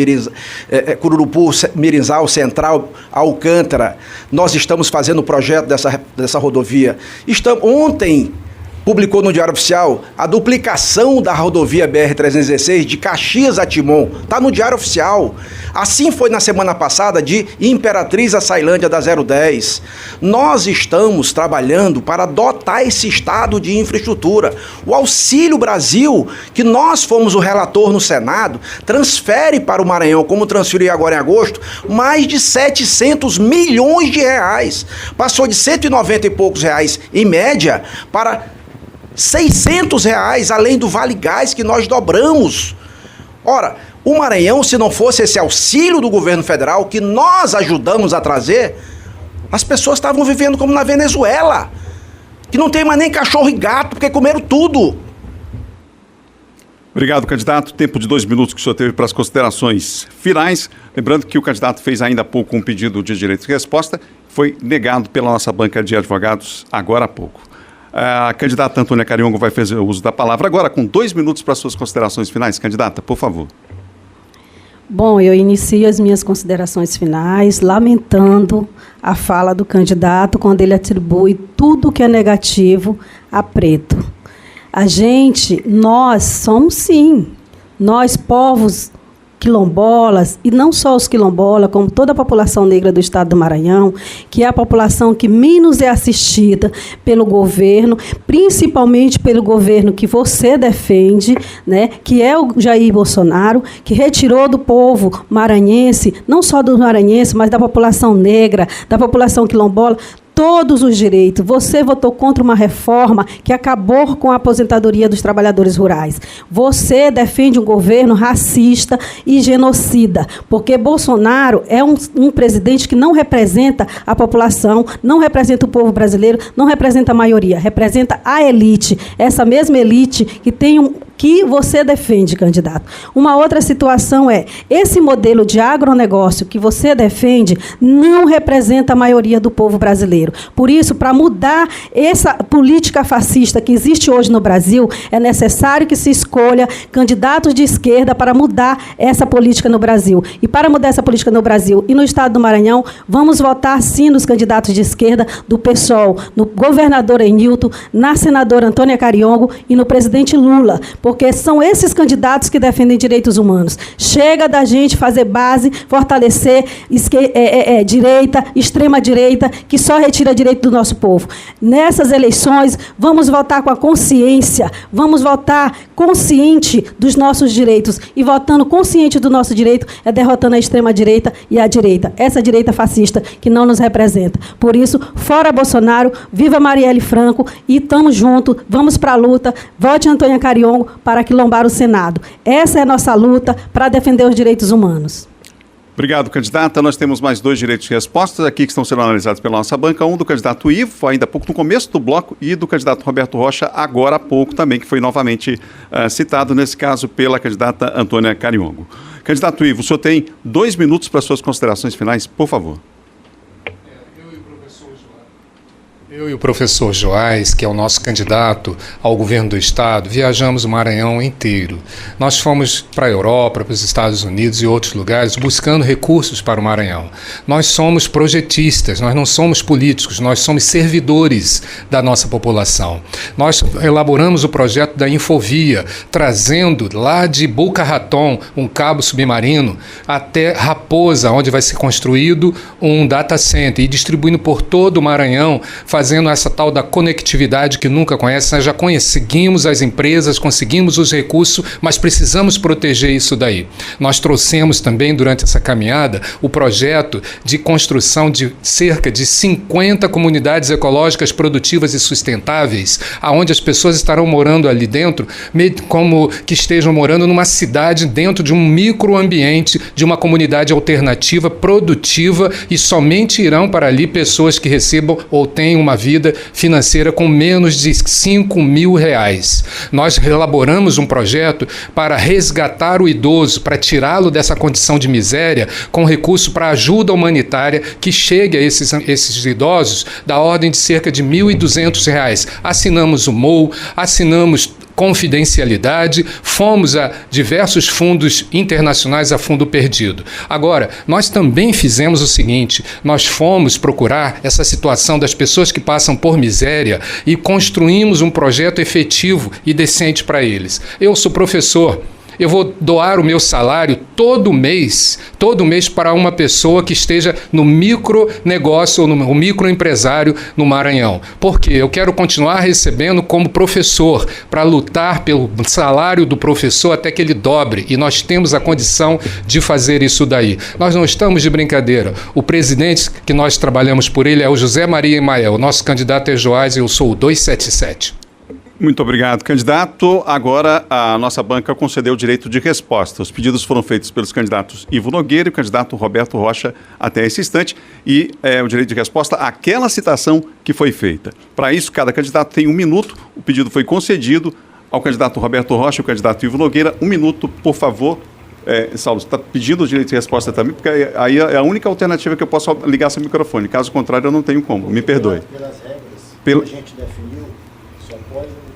Cururupu, Mirinzal, Central, Alcântara, nós estamos fazendo o projeto dessa rodovia. Ontem publicou no Diário Oficial a duplicação da rodovia BR-316 de Caxias a Timon. Está no Diário Oficial. Assim foi na semana passada de Imperatriz a Sailândia da 010. Nós estamos trabalhando para dotar esse estado de infraestrutura. O Auxílio Brasil, que nós fomos o relator no Senado, transfere para o Maranhão, como transferiu agora em agosto, mais de 700 milhões de reais. Passou de 190 e poucos reais em média para 600 reais, além do Vale Gás que nós dobramos. Ora, o Maranhão, se não fosse esse auxílio do governo federal que nós ajudamos a trazer, as pessoas estavam vivendo como na Venezuela, que não tem mais nem cachorro e gato, porque comeram tudo. Obrigado, candidato. Tempo de 2 minutos que o senhor teve para as considerações finais. Lembrando que o candidato fez ainda há pouco um pedido de direito de resposta, foi negado pela nossa banca de advogados agora há pouco. A candidata Antônia Cariongo vai fazer o uso da palavra agora, com 2 minutos para suas considerações finais. Candidata, por favor. Bom, eu inicio as minhas considerações finais lamentando a fala do candidato quando ele atribui tudo que é negativo a preto. Nós somos sim, nós povos quilombolas, e não só os quilombolas, como toda a população negra do estado do Maranhão, que é a população que menos é assistida pelo governo, principalmente pelo governo que você defende, né, que é o Jair Bolsonaro, que retirou do povo maranhense, não só do maranhense, mas da população negra, da população quilombola, todos os direitos. Você votou contra uma reforma que acabou com a aposentadoria dos trabalhadores rurais. Você defende um governo racista e genocida, porque Bolsonaro é um presidente que não representa a população, não representa o povo brasileiro, não representa a maioria, representa a elite. Essa mesma elite que você defende, candidato. Uma outra situação é, esse modelo de agronegócio que você defende não representa a maioria do povo brasileiro. Por isso, para mudar essa política fascista que existe hoje no Brasil, é necessário que se escolha candidatos de esquerda para mudar essa política no Brasil. E para mudar essa política no Brasil e no estado do Maranhão, vamos votar sim nos candidatos de esquerda do PSOL, no governador Enilton, na senadora Antônia Cariongo e no presidente Lula, porque são esses candidatos que defendem direitos humanos. Chega da gente fazer base, fortalecer direita, extrema-direita, que só retira direito do nosso povo. Nessas eleições, vamos votar com a consciência, vamos votar consciente dos nossos direitos. E votando consciente do nosso direito, é derrotando a extrema-direita e a direita. Essa direita fascista que não nos representa. Por isso, fora Bolsonaro, viva Marielle Franco e estamos juntos, vamos para a luta, vote Antônia Cariongo para quilombar o Senado. Essa é a nossa luta para defender os direitos humanos. Obrigado, candidata. Nós temos mais 2 direitos de respostas aqui que estão sendo analisados pela nossa banca. Um do candidato Ivo, ainda há pouco, no começo do bloco, e do candidato Roberto Rocha, agora há pouco também, que foi novamente citado, nesse caso, pela candidata Antônia Cariongo. Candidato Ivo, o senhor tem 2 minutos para suas considerações finais, por favor. Eu e o professor Joás, que é o nosso candidato ao governo do estado, viajamos o Maranhão inteiro. Nós fomos para a Europa, para os Estados Unidos e outros lugares buscando recursos para o Maranhão. Nós somos projetistas, nós não somos políticos, nós somos servidores da nossa população. Nós elaboramos o projeto da Infovia, trazendo lá de Boca Raton um cabo submarino até Raposa, onde vai ser construído um data center e distribuindo por todo o Maranhão, fazendo essa tal da conectividade que nunca conhece. Nós já conseguimos as empresas, conseguimos os recursos, mas precisamos proteger isso daí. Nós trouxemos também, durante essa caminhada, o projeto de construção de cerca de 50 comunidades ecológicas produtivas e sustentáveis, onde as pessoas estarão morando ali dentro, como que estejam morando numa cidade dentro de um microambiente, de uma comunidade alternativa, produtiva, e somente irão para ali pessoas que recebam ou tenham uma vida financeira com menos de R$5.000. Nós elaboramos um projeto para resgatar o idoso, para tirá-lo dessa condição de miséria, com recurso para ajuda humanitária que chegue a esses idosos da ordem de cerca de R$1.200. Assinamos o MOU, assinamos confidencialidade, fomos a diversos fundos internacionais a fundo perdido. Agora, nós também fizemos o seguinte, nós fomos procurar essa situação das pessoas que passam por miséria e construímos um projeto efetivo e decente para eles. Eu sou professor. Eu vou doar o meu salário todo mês para uma pessoa que esteja no micronegócio ou no microempresário no Maranhão. Porque eu quero continuar recebendo como professor, para lutar pelo salário do professor até que ele dobre. E nós temos a condição de fazer isso daí. Nós não estamos de brincadeira. O presidente que nós trabalhamos por ele é o José Maria Emael. O nosso candidato é Joás e eu sou o 277. Muito obrigado, candidato. Agora, a nossa banca concedeu o direito de resposta. Os pedidos foram feitos pelos candidatos Ivo Nogueira e o candidato Roberto Rocha até esse instante. E o direito de resposta àquela citação que foi feita. Para isso, cada candidato tem 1 minuto. O pedido foi concedido ao candidato Roberto Rocha e ao candidato Ivo Nogueira. 1 minuto, por favor. Saulo, você está pedindo o direito de resposta também? Porque aí é a única alternativa que eu posso ligar seu microfone. Caso contrário, eu não tenho como. Me perdoe. Pelas regras que a gente definiu, só pode...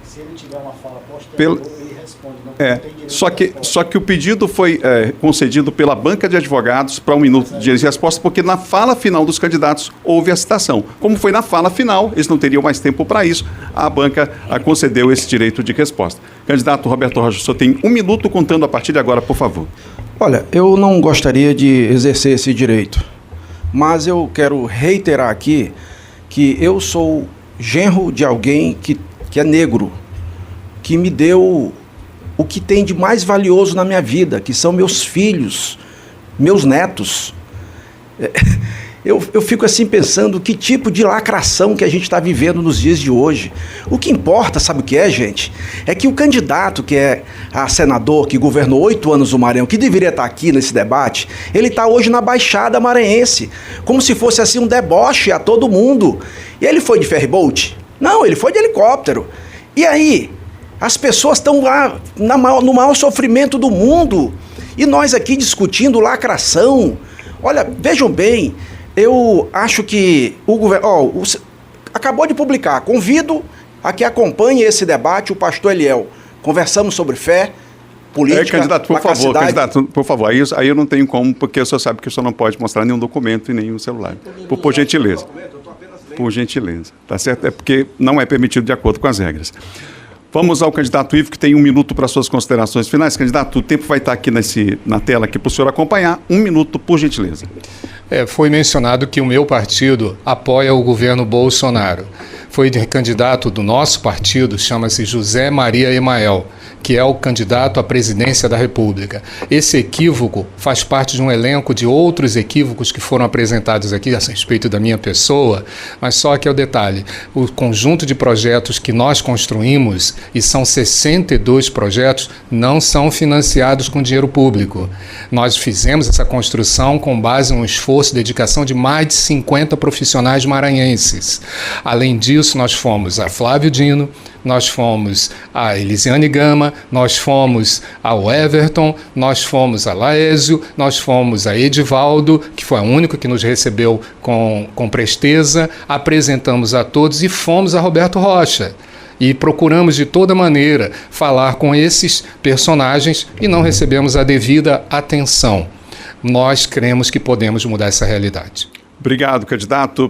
Se ele tiver uma fala posterior, ele responde. Não tem direito só que o pedido foi concedido pela banca de advogados para 1 minuto de resposta, porque na fala final dos candidatos houve a citação. Como foi na fala final, eles não teriam mais tempo para isso, a banca concedeu esse direito de resposta. Candidato Roberto Rocha, o senhor tem 1 minuto contando a partir de agora, por favor. Olha, eu não gostaria de exercer esse direito, mas eu quero reiterar aqui que eu sou genro de alguém que é negro, que me deu o que tem de mais valioso na minha vida, que são meus filhos, meus netos. eu fico assim pensando que tipo de lacração que a gente está vivendo nos dias de hoje. O que importa, sabe o que é, gente? É que o candidato que é a senador, que governou 8 anos o Maranhão, que deveria estar aqui nesse debate, ele está hoje na Baixada Maranhense, como se fosse assim um deboche a todo mundo. E ele foi de ferryboat? Não, ele foi de helicóptero. E aí, as pessoas estão lá no maior sofrimento do mundo, e nós aqui discutindo lacração. Olha, vejam bem, eu acho que o governo... acabou de publicar, convido a que acompanhe esse debate o pastor Eliel. Conversamos sobre fé, política, candidato, por favor, aí eu não tenho como, porque o senhor sabe que o senhor não pode mostrar nenhum documento e nenhum celular. Por gentileza. Por gentileza, tá certo? É porque não é permitido de acordo com as regras. Vamos ao candidato Ivo, que tem 1 minuto para suas considerações finais. Candidato, o tempo vai estar aqui na tela aqui para o senhor acompanhar. 1 minuto, por gentileza. Foi mencionado que o meu partido apoia o governo Bolsonaro. Foi candidato do nosso partido, chama-se José Maria Emael, que é o candidato à presidência da República. Esse equívoco faz parte de um elenco de outros equívocos que foram apresentados aqui a respeito da minha pessoa, mas só que é o detalhe, o conjunto de projetos que nós construímos, e são 62 projetos, não são financiados com dinheiro público. Nós fizemos essa construção com base em um esforço e dedicação de mais de 50 profissionais maranhenses. Além disso, nós fomos a Flávio Dino, nós fomos a Elisiane Gama, nós fomos ao Everton, nós fomos a Laésio, nós fomos a Edivaldo, que foi a única que nos recebeu com presteza, apresentamos a todos e fomos a Roberto Rocha. E procuramos de toda maneira falar com esses personagens e não recebemos a devida atenção. Nós cremos que podemos mudar essa realidade. Obrigado, candidato,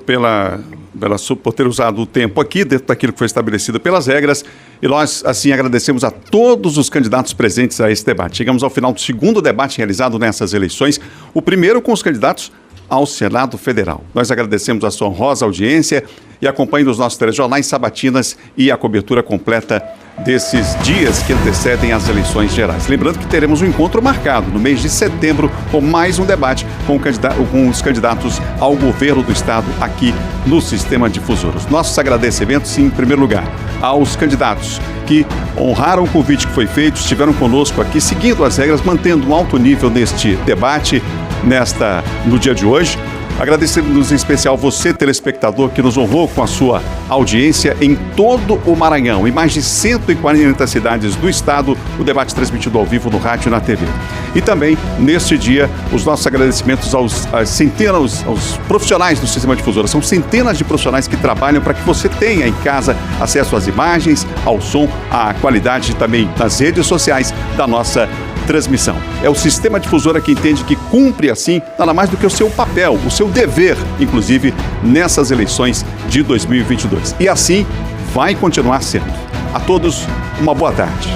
por ter usado o tempo aqui, dentro daquilo que foi estabelecido pelas regras. E nós, assim, agradecemos a todos os candidatos presentes a esse debate. Chegamos ao final do segundo debate realizado nessas eleições, o primeiro com os candidatos ao Senado Federal. Nós agradecemos a sua honrosa audiência e acompanhe os nossos telejornais sabatinas e a cobertura completa desses dias que antecedem as eleições gerais. Lembrando que teremos um encontro marcado no mês de setembro com mais um debate com os candidatos ao governo do Estado aqui no Sistema Difusora. Os nossos agradecimentos, em primeiro lugar, aos candidatos que honraram o convite que foi feito, estiveram conosco aqui, seguindo as regras, mantendo um alto nível neste debate, no dia de hoje. Agradecemos em especial você, telespectador, que nos honrou com a sua audiência em todo o Maranhão, em mais de 140 cidades do estado, o debate transmitido ao vivo no rádio e na TV. E também, neste dia, os nossos agradecimentos aos profissionais do Sistema Difusora. São centenas de profissionais que trabalham para que você tenha em casa acesso às imagens, ao som, à qualidade também nas redes sociais da nossa transmissão. É o Sistema Difusora que entende que cumpre, assim, nada mais do que o seu papel, o seu dever, inclusive, nessas eleições de 2022. E assim vai continuar sendo. A todos, uma boa tarde.